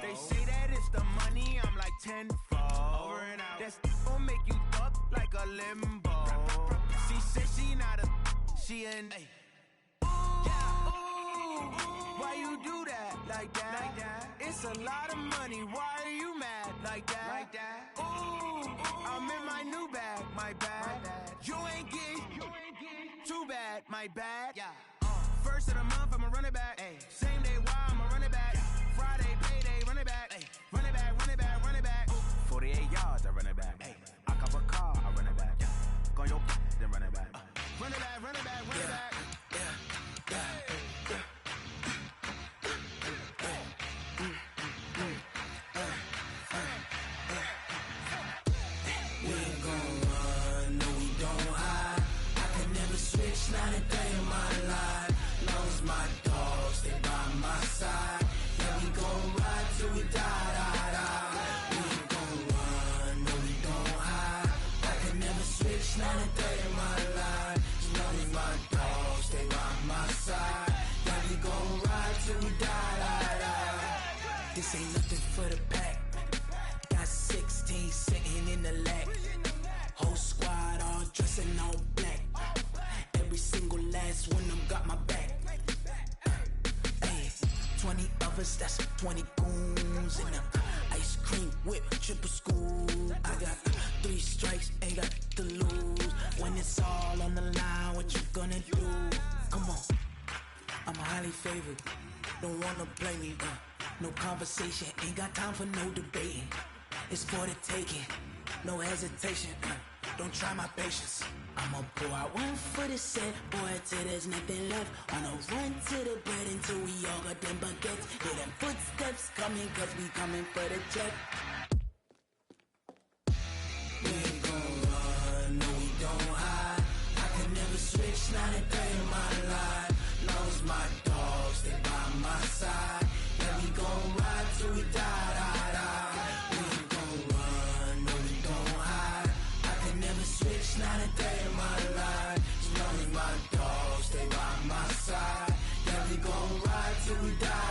They say that it's the money, I'm like tenfold. Over and out. That's gon' make you fuck like a limbo. She said she not a, she an. Why you do that like that? It's a lot of money. Why are you mad like that? Ooh, I'm in my new bag, my bad. You ain't getting too bad, my bad. First of the month, I'ma run it back. Same day, why I'ma run it back. Friday, payday, run it back. Run it back, run it back, run it back. 48 yards, I run it back. I cop a car, I run it back. Go your then run it back. Run it back, run it back, run it back. Switch, not a day in my life. Lost my dogs, they by my side. Yeah, we gon' ride till we die. We ain't gon' run, no, we don't hide. I can never switch, not a day in my life. Lost my dogs, they by my side. Yeah, we gon' ride till we die. This ain't nothing for the pack. Got 16 sitting in the lap. Whole squad all dressing all black. Every single last one of them got my back. Hey, 20 of us, that's 20 goons in a ice cream whip, triple school. I got 3 strikes, ain't got to lose. When it's all on the line, what you gonna do? Come on, I'm highly favored. Don't wanna blame me. No conversation, ain't got time for no debating. It's for the taking, no hesitation. Don't try my patience. I'ma pour out one for the set, boy, till there's nothing left. On a run to the bed until we all got them baguettes. Hear them footsteps coming, cause we coming for the check. We ain't gon' run, no, we don't hide. I can never switch, not a day in my life. Lost my dogs, they by my side. Yeah, we gon' ride till we die. We ain't gon' run, no, we don't hide. I can never switch, not a day in my life. As long as my dogs stay by my side. Yeah, we gon' ride till we die.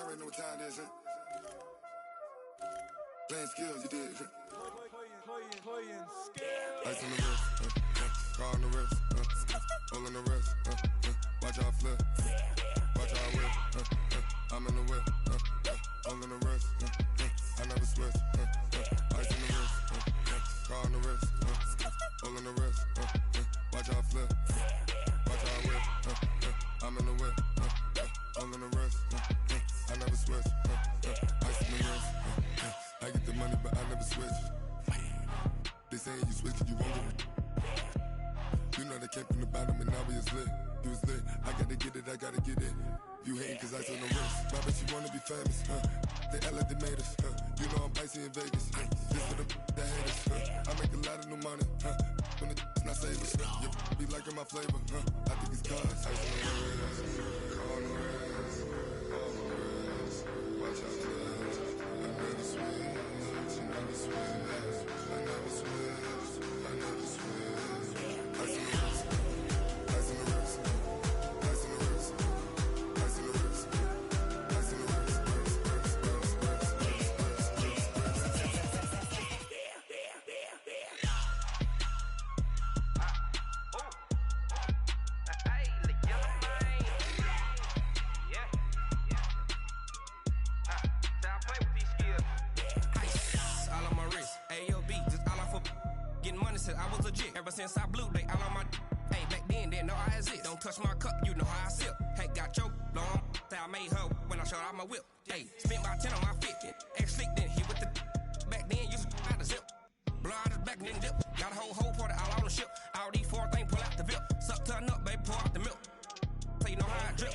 y'all already know what time it is, huh? Playing skills, you did. Playing skills. Ice on the wrist, car on the wrist, hole in the wrist, watch out flip, watch out whip, I'm in the whip, hole in the wrist, I never switch, ice on the wrist, car on the wrist, hole in the wrist, watch out flip, watch out whip, I'm in the whip, hole in the wrist, I never switch, ice on the wrist, I get the money but I never switch. They say you switch it, you won't get it. You know they came from the bottom and now we is lit. You was lit, I gotta get it, I gotta get it. You hating cause ice on the wrist. My bitch, you wanna be famous, They act like they made us, You know I'm icy in Vegas, This for the that hate us, I make a lot of new money, When the not savers, You be liking my flavor, I think it's cause ice on the wrist, on the wrist, on the wrist. Watch out, cuz I never switch, I never switch, I never switch, I never switch. Ice on the wrist, ice on the wrist, ice on the wrist, ice on the wrist, ice on the wrist, I was legit. Ever since I blew, they all on my hey, back then, didn't know I exist. Don't touch my cup, you know how I sip. Hey, got your long, I made her when I showed out my whip. Hey, spent about 10 on my fit. Ex-slick, then hit with the back then, used to out the zip. Blow out his back, then dip. Got a whole party all on the ship. All these four things, pull out the VIP. Suck, turn up, baby, pour out the milk. So you know how I drip.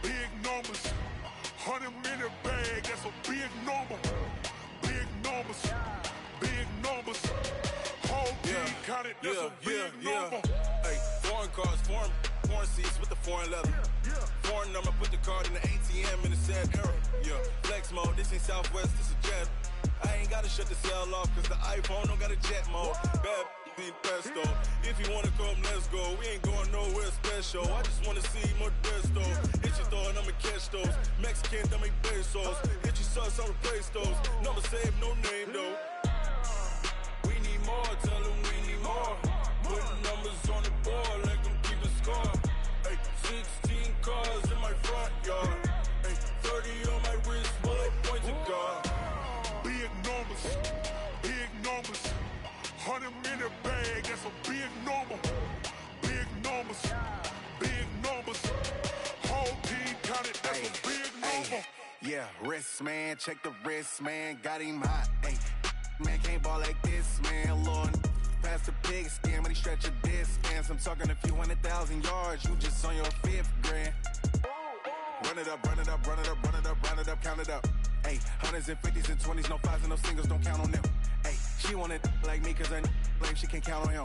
Big numbers, 100-minute bag, that's a big number. Big numbers, big numbers. Whole team counted, that's a big number. Hey, foreign cars, foreign seats with the foreign leather. Foreign number, put the card in the ATM in the sad era. Yeah, flex mode, this ain't Southwest, this a jet. I ain't gotta shut the cell off, cause the iPhone don't got a jet mode. Bad need pesto. If you wanna come, let's go. We ain't going nowhere special. I just wanna see more Modesto. Hit your throw and I'ma catch those. Mexican, I make pesos. Hit your sauce, I'll replace those. Number save, no name though. We need more, tell them we need more. Putting numbers on the board, let them keep a score. Hey, 16 cars in my front yard. Hey, 30 on my wrist, bullet point to God. Big numbers, big numbers. 100-minute bag, that's a big number. Big numbers, big numbers. Whole team counted, that's a big number. Yeah, wrist man, check the wrist man, got him hot. Ay, man can't ball like this, man. Lord, past the pig skin when he stretch a distance. I'm talking a few 100,000 yards, you just on your 5th grand. Run it up, run it up, run it up, run it up, run it up, count it up. Ay, 100s and 50s and 20s, no 5s and no singles, don't count on them. Ay, she want it like me cause her blame, she can't count on him.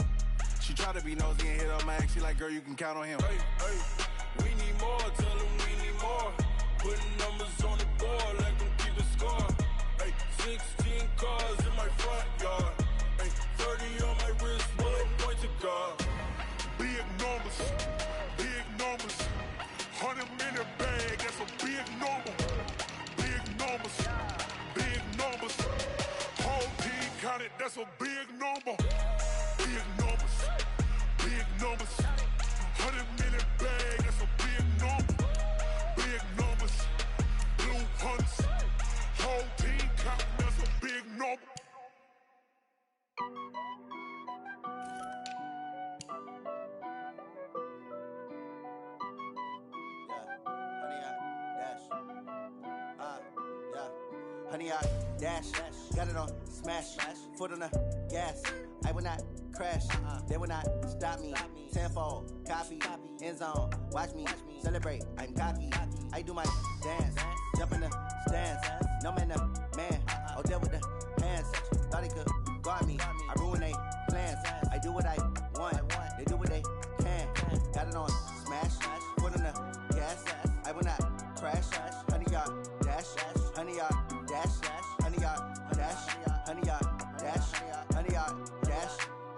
She try to be nosy and hit up my ex, she like, girl, you can count on him. Hey, hey, we need more, tell them we need more. Putting numbers on the board, let them keep a score. Hey, 16 cars in my front yard. Hey, 30 on my wrist, bullet point to God. Big numbers, that's a big number. Big numbers, big numbers. 100 million bag, that's a big number. Big numbers, blue hunts. Whole team counting, that's a big number. Honey, I dash, got it on smash, foot on the gas. I will not crash, they will not stop me. Tenfold, copy, end zone, watch me celebrate. I'm cocky, I do my dance, jump in the stands. No man, the man, oh there with the hands. Thought he could guard me, I ruin they plans. I do what I want, they do what they can. Got it on smash, foot on the gas. I will not crash, honey, y'all dash, honey, y'all dash, honey, y'all dash, honey, y'all dash, honey, y'all dash,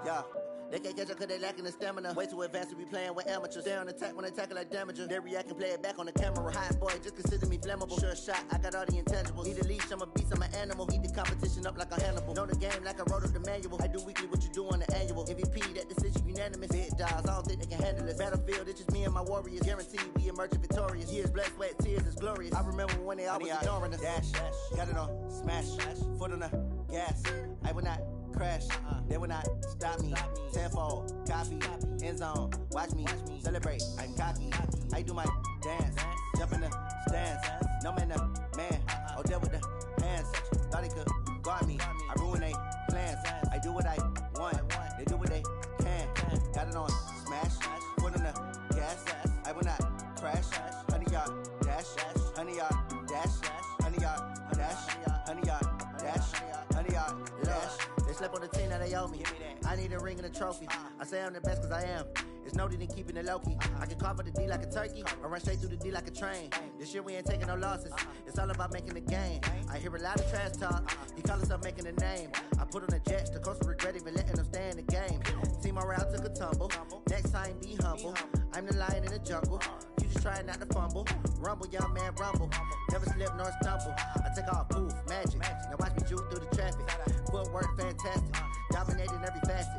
yeah. They can't catch up cause they lacking the stamina. Way too advanced to be playing with amateurs. They on attack when they tackle like damager. They react and play it back on the camera. Hot boy, just consider me flammable. Sure shot, I got all the intangibles. Need a leash, I'm a beast, I'm an animal. Eat the competition up like a Hannibal. Know the game like I wrote up the manual. I do weekly what you do on the annual. MVP, that decision unanimous. Big dogs, I don't think they can handle it. Battlefield, it's just me and my warriors. Guaranteed we emerge victorious. Years, blood, sweat, tears, is glorious. I remember when they always ignoring us. Dash, got it on smash, foot on the gas. I will not crash, they will not stop me. Tenfold, copy, end zone, watch me celebrate. I'm cocky, I do my dance, jump in the stands. No man, the man, oh there with the hands. Thought he could guard me, I ruin they plans. I do what I want, they do what they can. Got it on smash, foot on the gas. I will not crash, honey, y'all dash, honey, y'all dash, honey, y'all dash, honey, y'all dash, honey, y'all dash. They slept on the team that they owe me. I need a ring and a trophy. I say I'm the best cause I am. It's no need in keeping it low-key. I can carve up the D like a turkey or run straight through the D like a train. This year we ain't taking no losses. It's all about making the game. I hear a lot of trash talk. He call himself making a name. I put on the Jets. The coach will regret even letting them stay in the game. Team morale took a tumble. Next time be humble. I'm the lion in the jungle. You just trying not to fumble. Rumble, young man, rumble. Never slip nor stumble. I take off, poof, magic. Now watch me juke through the traffic. Footwork fantastic. Dominating every facet.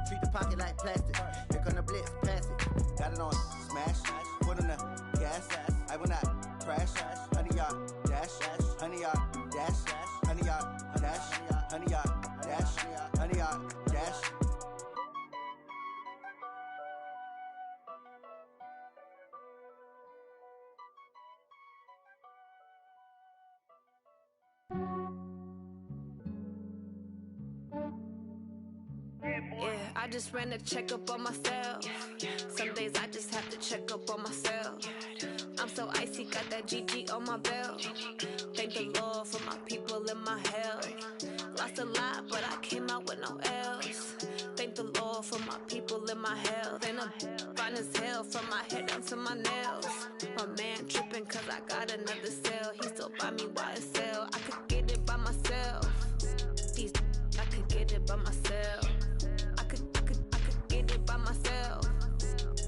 Treat the pocket like plastic. Here come the blitz, pass it. Got it on smash. Foot on the gas. I will not crash. Honey, y'all dash. Honey, y'all dash. Honey, y'all dash. Honey, y'all dash. Honey, y'all dash. Yeah, I just ran a checkup on myself. Some days I just have to check up on myself. I'm so icy, got that GG on my belt. Thank the Lord for my people in my health. Lost a lot, but I came out with no L's. Thank the Lord for my people in my health. And I'm fine as hell from my head down to my nails. My man tripping cause I got another cell. He still buy me YSL. I could get it by myself. These I could get it by myself. I could get it by myself.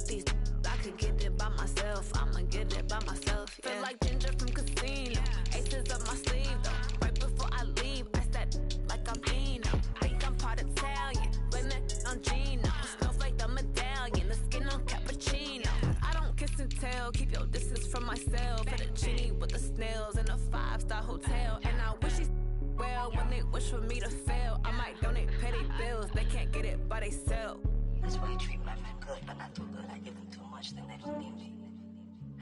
These I could get it by myself. I'ma get it by myself. Yeah. Feel like Ginger from Casino. Aces up my sleeve though. Right before I leave, I said like I'm Dino. Think I'm part Italian. Blame it on Gino. Smells like the medallion. The skin on cappuccino. I don't kiss and tell. Keep your distance from myself. At a genie with the snails in a 5-star hotel. And I wish she well when they wish for me to fail. I might donate petty bills. They can't get it by they sell. That's why you treat my men good, but not too good. I give them too much, then they don't need me.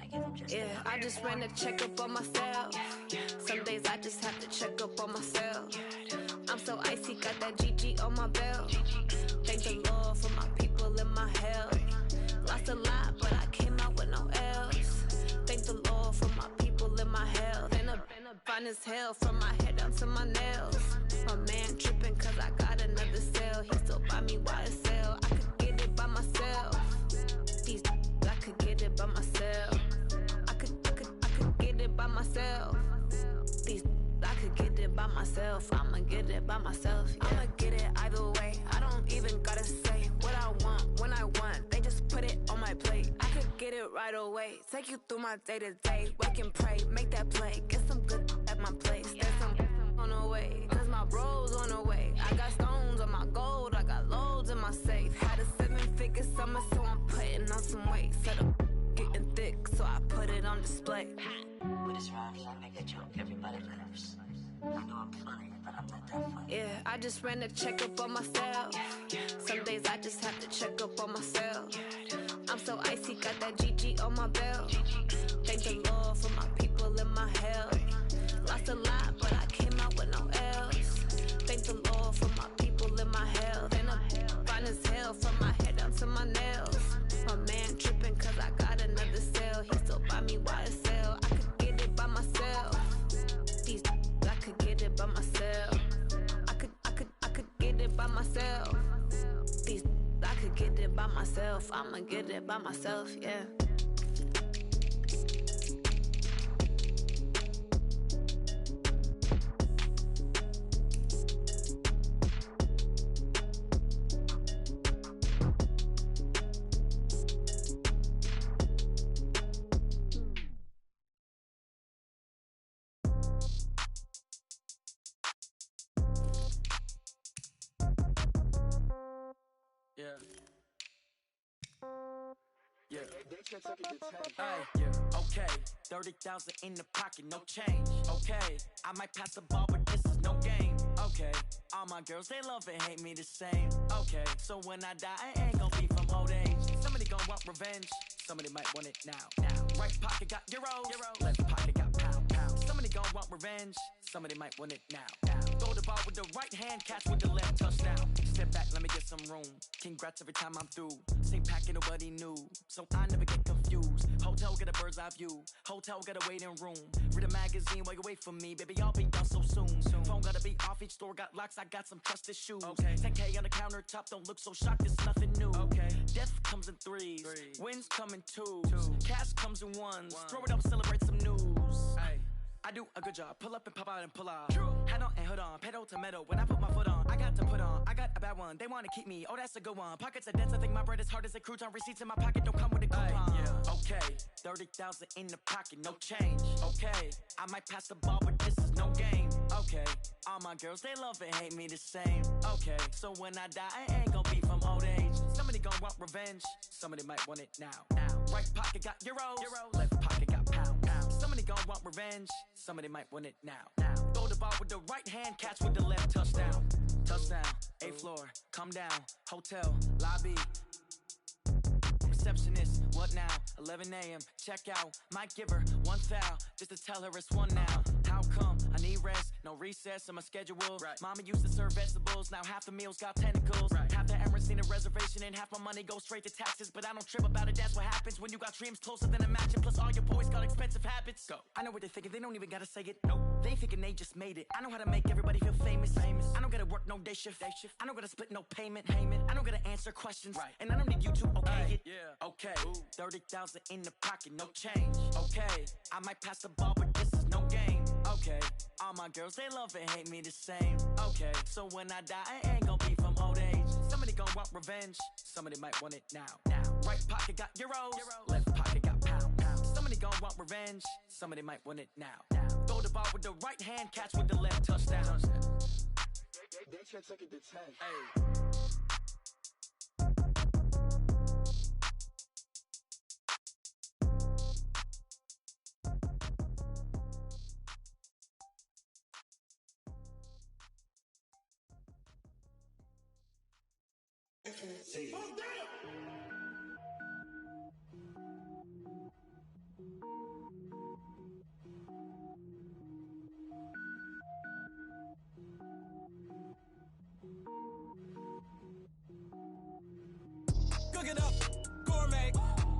I give them just yeah, I just ran a checkup on myself. Some days I just have to check up on myself. I'm so icy, got that GG on my belt. Thank the Lord for my people in my health. Lost a lot, but I came out with no L's. Thank the Lord for my people in my health. And I'm fine as hell from my head down to my nails. My man tripping cause I got another cell. He still buy me YSL. I could get it by myself. These I could get it by myself. I could get it by myself. These I could get it by myself. I'ma get it by myself. Yeah. I'ma get it either way. I don't even gotta say what I want when I want. They just put it on my plate. I could get it right away. Take you through my day to day. Wake and pray, make that play. Get some good at my place. There's some on the way, cause my bro's on the way. I got stones on like it's summer, so I'm putting on some weight. Said I'm getting thick, so I put it on display. With this rhyme, I make a joke, everybody laughs. I know I'm funny, but I'm not that funny. Yeah, I just ran a checkup on myself. Some days I just have to check up on myself. I'm so icy, got that GG on my belt. Thank the Lord for my people in my health. Lost a lot, but I came out with no else. Thank the Lord for my people in my health. And I'm fine as hell from my head down to my nails. My man tripping cause I got another cell. He still buy me YSL. I could get it by myself. These I could get it by myself. I could get it by myself. These I could get it by myself. I'ma get it by myself, yeah. Okay, 30,000 in the pocket, no change. Okay, I might pass the ball, but this is no game. Okay, all my girls, they love and hate me the same. Okay, so when I die, I ain't gonna be from old age. Somebody gonna want revenge, somebody might want it now. Right pocket got euros, left pocket got pound. Somebody gonna want revenge, somebody might want it now. Throw the ball with the right hand, catch with the left, touchdown. Step back, let me get some room. Congrats every time I'm through. Same packet, nobody knew, so I never get confused. Hotel get a bird's eye view. Hotel get a waiting room. Read a magazine while you wait for me, baby. I'll be done so soon. Phone gotta be off. Each store got locks. I got some trusted shoes. Okay. 10K on the countertop. Don't look so shocked. It's nothing new. Okay. Death comes in threes. Wins come in twos. Cash comes in ones. Throw it up, celebrate some news. Ay. I do a good job. Pull up and pop out and pull out. Hat on and hood on. Pedal to metal. When I put my foot on, I got to put on. I got a bad one. They want to keep me. Oh, that's a good one. Pockets are dense. I think my bread is hard as a crouton. Receipts in my pocket don't come with a coupon. Yeah. Okay. 30,000 in the pocket. No change. Okay. I might pass the ball, but this is no game. Okay. All my girls, they love and hate me the same. Okay. So when I die, I ain't gonna be from old age. Somebody gonna want revenge. Somebody might want it now. Right pocket got euros. Left pocket got pound. Somebody gonna want revenge. Somebody might want it now. Throw the ball with the right hand, catch with the left, touchdown. Touchdown, 8th floor, come down, hotel, lobby. Receptionist, what now? 11 a.m., check out. Might give her one foul, just to tell her it's one now. How come? I need rest, no recess in my schedule. Right. Mama used to serve vegetables, now half the meals got tentacles. Right. Half the Emirates need a reservation and half my money goes straight to taxes. But I don't trip about it, that's what happens when you got dreams closer than a mansion. Plus all your boys got expensive habits. Go. I know what they're thinking, they don't even gotta say it. Nope. They thinking they just made it. I know how to make everybody feel famous. I don't gotta work no day shift. I don't gotta split no payment. I don't gotta answer questions. Right. And I don't need you to okay it. Yeah. Okay. 30,000 in the pocket, no change. Okay. I might pass the ball, but this is no game. Okay. All my girls, they love and hate me the same. Okay. So when I die, I ain't gonna be from old age. Somebody gonna want revenge. Somebody might want it now. Right pocket got euros. Left pocket got pound. Somebody gonna want revenge. Somebody might want it now. Throw the ball with the right hand, catch with the left, touchdown. They took it to 10. Hey. See. Cook it up, gourmet.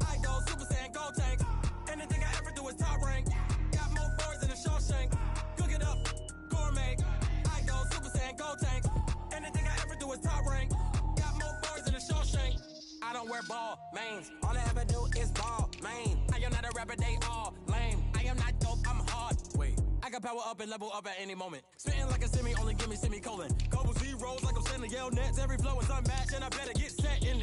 I go Super Saiyan, gold tank. Anything I ever do is top rank. Got more boards than a Shawshank. Cook it up, gourmet. I go Super Saiyan, gold tank. Anything I ever do is top rank. Got more boards than a Shawshank. I don't wear ball mains. All I ever do is ball main. I am not a rapper, they all lame. I am not dope, I'm hard. Wait, I can power up and level up at any moment. Spitting like a semi, only give me semicolon. Couple zeros like I'm sending yell nets. Every flow is unmatched and I better get set in.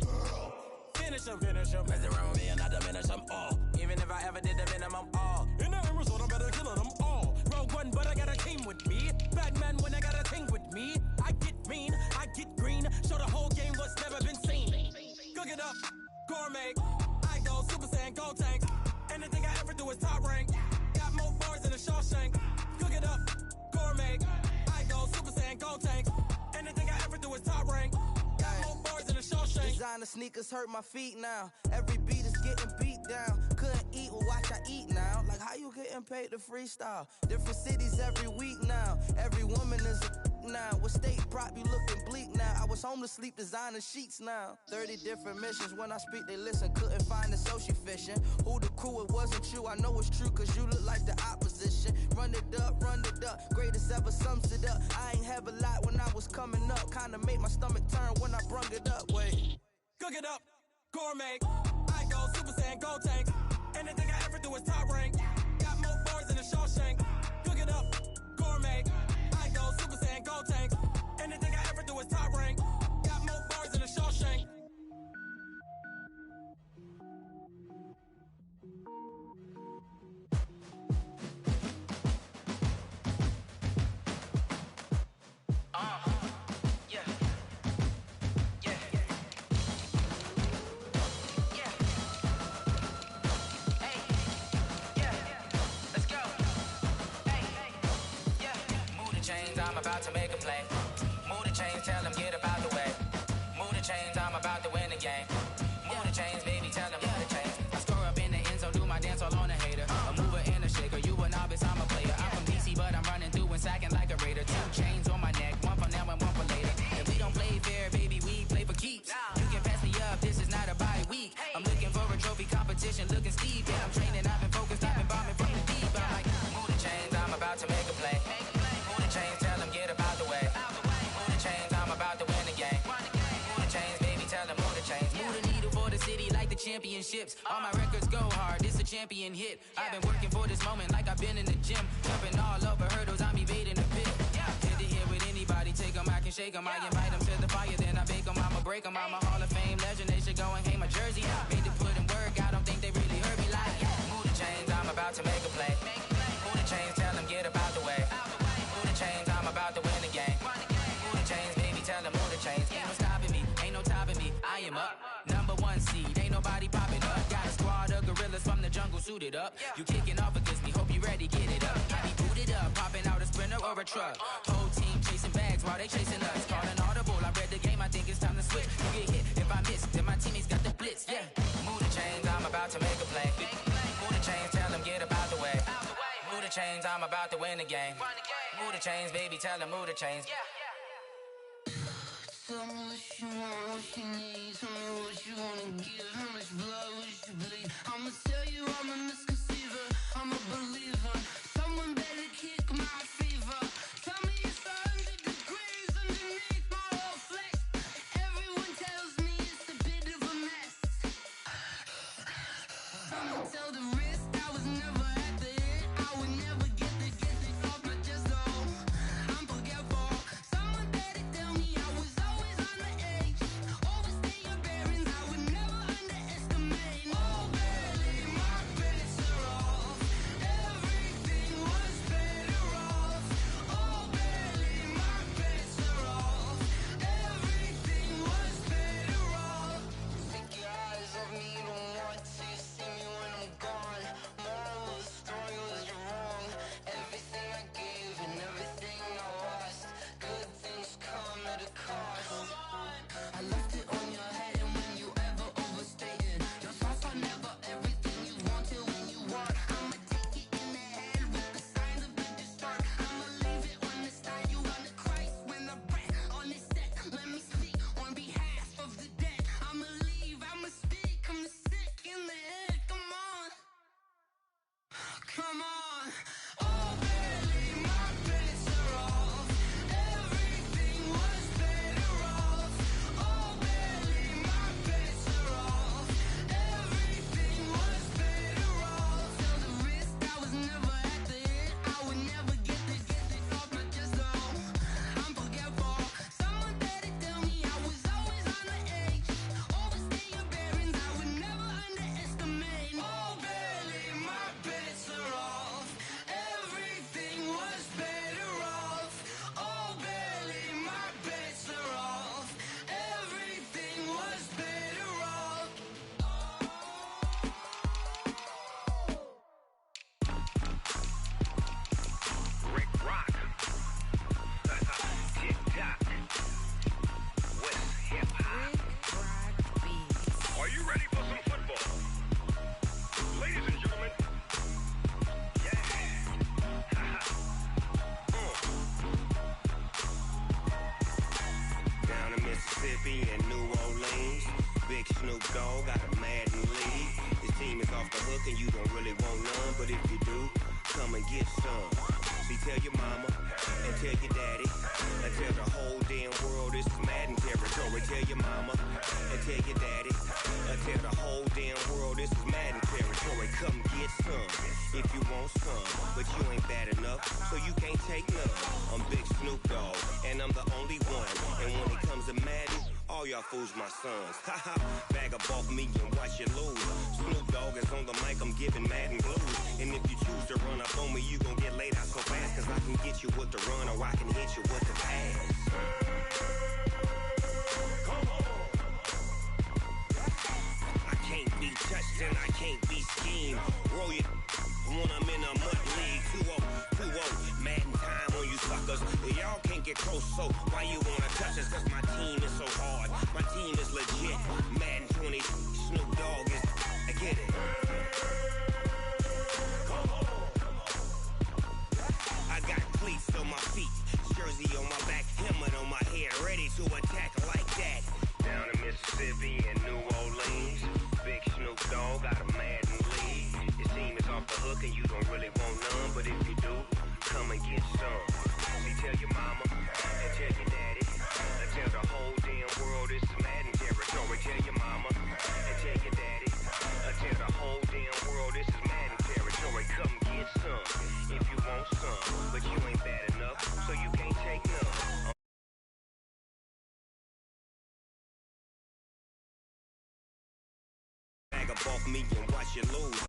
Finish them. Mess around with me and I diminish them all. Even if I ever did the minimum all. In the end result, I'm better killing them all. Rogue one, but I got a team with me. Batman when I got a team with me. I get mean, I get green. Show the whole game what's never been seen. Cook it it up, gourmet. I go Super Saiyan, go tank. Anything I ever do is top rank. Got more bars than a Shawshank. Cook it up, gourmet. I go Super Saiyan, go tank. Anything I ever do is top rank. Got more bars than a Shawshank. Designer sneakers hurt my feet now. Every beat is getting beat down. Couldn't eat, well watch I eat now. Like how you getting paid to freestyle? Different cities every week now. Every woman is a now. With state prop, you looking bleak now. I was home to sleep, designer sheets now. 30 different missions. When I speak, they listen. Couldn't find it, so she fishing. Who the crew? It wasn't you. I know it's true, cause you look like the opposition. Run it up, greatest ever sums it up. I ain't have a lot when I was coming up. Kinda made my stomach turn when I brung it up. Wait. Cook it up, gourmet. I go Super Saiyan, go tank. Anything I ever do is top rank. Got more bars than a Shawshank. Cook it up, gourmet. I go Super Saiyan, go tank. Anything I ever do is top rank. Got more bars than a Shawshank. I'm about to make a play. Move the chains, tell them get up out the way. Move the chains, I'm about to win the game. Move the chains, baby, tell them move the chains. I score up in the end zone, do my dance all on a hater. A mover and a shaker, you a novice, I'm a player. I'm from DC, but I'm running through and sacking like a raider. 2 chains on my neck, one for now and one for later. And we don't play fair, baby, we play for keeps. You can pass me up, this is not a bye week. I'm looking for a trophy competition, looking steep. Yeah, I'm training, I've been focused, I've been bombing from the deep. I'm like, move the chains, I'm about to make a play. Move the chains, tell them get up out the way. Move the chains, I'm about to win the game. Move the chains, baby, tell them move the chains. Move the needle for the city like the championships. All my records go hard, this a champion hit. I've been working for this moment like I've been in the gym. Jumping all over hurdles, I'm evading the pit. Hit to hit with anybody, take them, I can shake them. I invite them to the fire, then I bake them, I'ma break them. I'm a Hall of Fame legend, they should go and hang my jersey. Made to put in work, I don't think they really heard me like. Move the chains, I'm about to make a play. Move the chains, tell them get up out the way. Move the chains, I'm about to win the game. Move the chains, baby, tell them move the chains. Ain't no stopping me, ain't no topping me. I am up, #1 seed, ain't nobody popping up. Got a squad of gorillas from the jungle suited up. You kicking off against me, hope you ready, get it up. I be booted up, popping out a sprinter or a truck. Whole team chasing bags while they chasing us. Calling audible, I read the game, I think it's time to switch. You get hit if I miss, then my teammates got the blitz, yeah. Move the chains, I'm about to make a play. Move the chains, tell them get up out the way. Move the chains, I'm about to win the game. Move the chains, baby, tell them move the chains. Tell me what you want, what you need. Tell me what you wanna give. How much blood would you bleed? I'ma tell you I'm a misconceiver. I'm a believer. Someone better kick my fever. Tell me it's 100 degrees underneath my whole flesh. Everyone tells me it's a bit of a mess. I'ma tell the risk I was never at the end. I would never get this off my chest though. I'm forgetful. Someone better tell me I was always on the edge. Overstay your bearings, I would never underestimate. Oh, barely my best. hook and you don't really want none, but if you do, come and get some. See, tell your mama and tell your daddy and tell the whole damn world this is Madden territory. Tell your mama and tell your daddy and tell the whole damn world this is Madden territory. Come get some if you want some, but you ain't bad enough, so you can't take none. I'm Big Snoop Dogg, and I'm the only one. And when it comes to Madden, all y'all fools my sons. Haha, bag up off me and watch you lose. Snoop Dogg is on the mic, I'm giving Madden blues. And if you choose to run up on me, you gon' get laid out so fast, cause I can get you with the run or I can hit you with the pass. I can't be touched and I can't be schemed. Roll you when I'm in a mud league. 2-0, Madden time on you suckers. Y'all can't get close, so why you wanna touch us? Cause my team is so hard, my team is legit. Madden 20, Snoop Dogg is, I get it. I got cleats on my feet, jersey on my back, helmet on my head, ready to attack like that. Down in Mississippi and New Orleans, Big Snoop Dogg got a Madden league. Your team is off the hook and you don't really want none, but if you do, come and get some. See, tell your mama and tell your daddy and tell the whole damn world this is Madden territory. Tell your mama and tell your daddy and tell the whole damn world this is Madden territory. Come get some if you want some, but you ain't bad enough, so you can't take none. Bag up off me and watch you lose.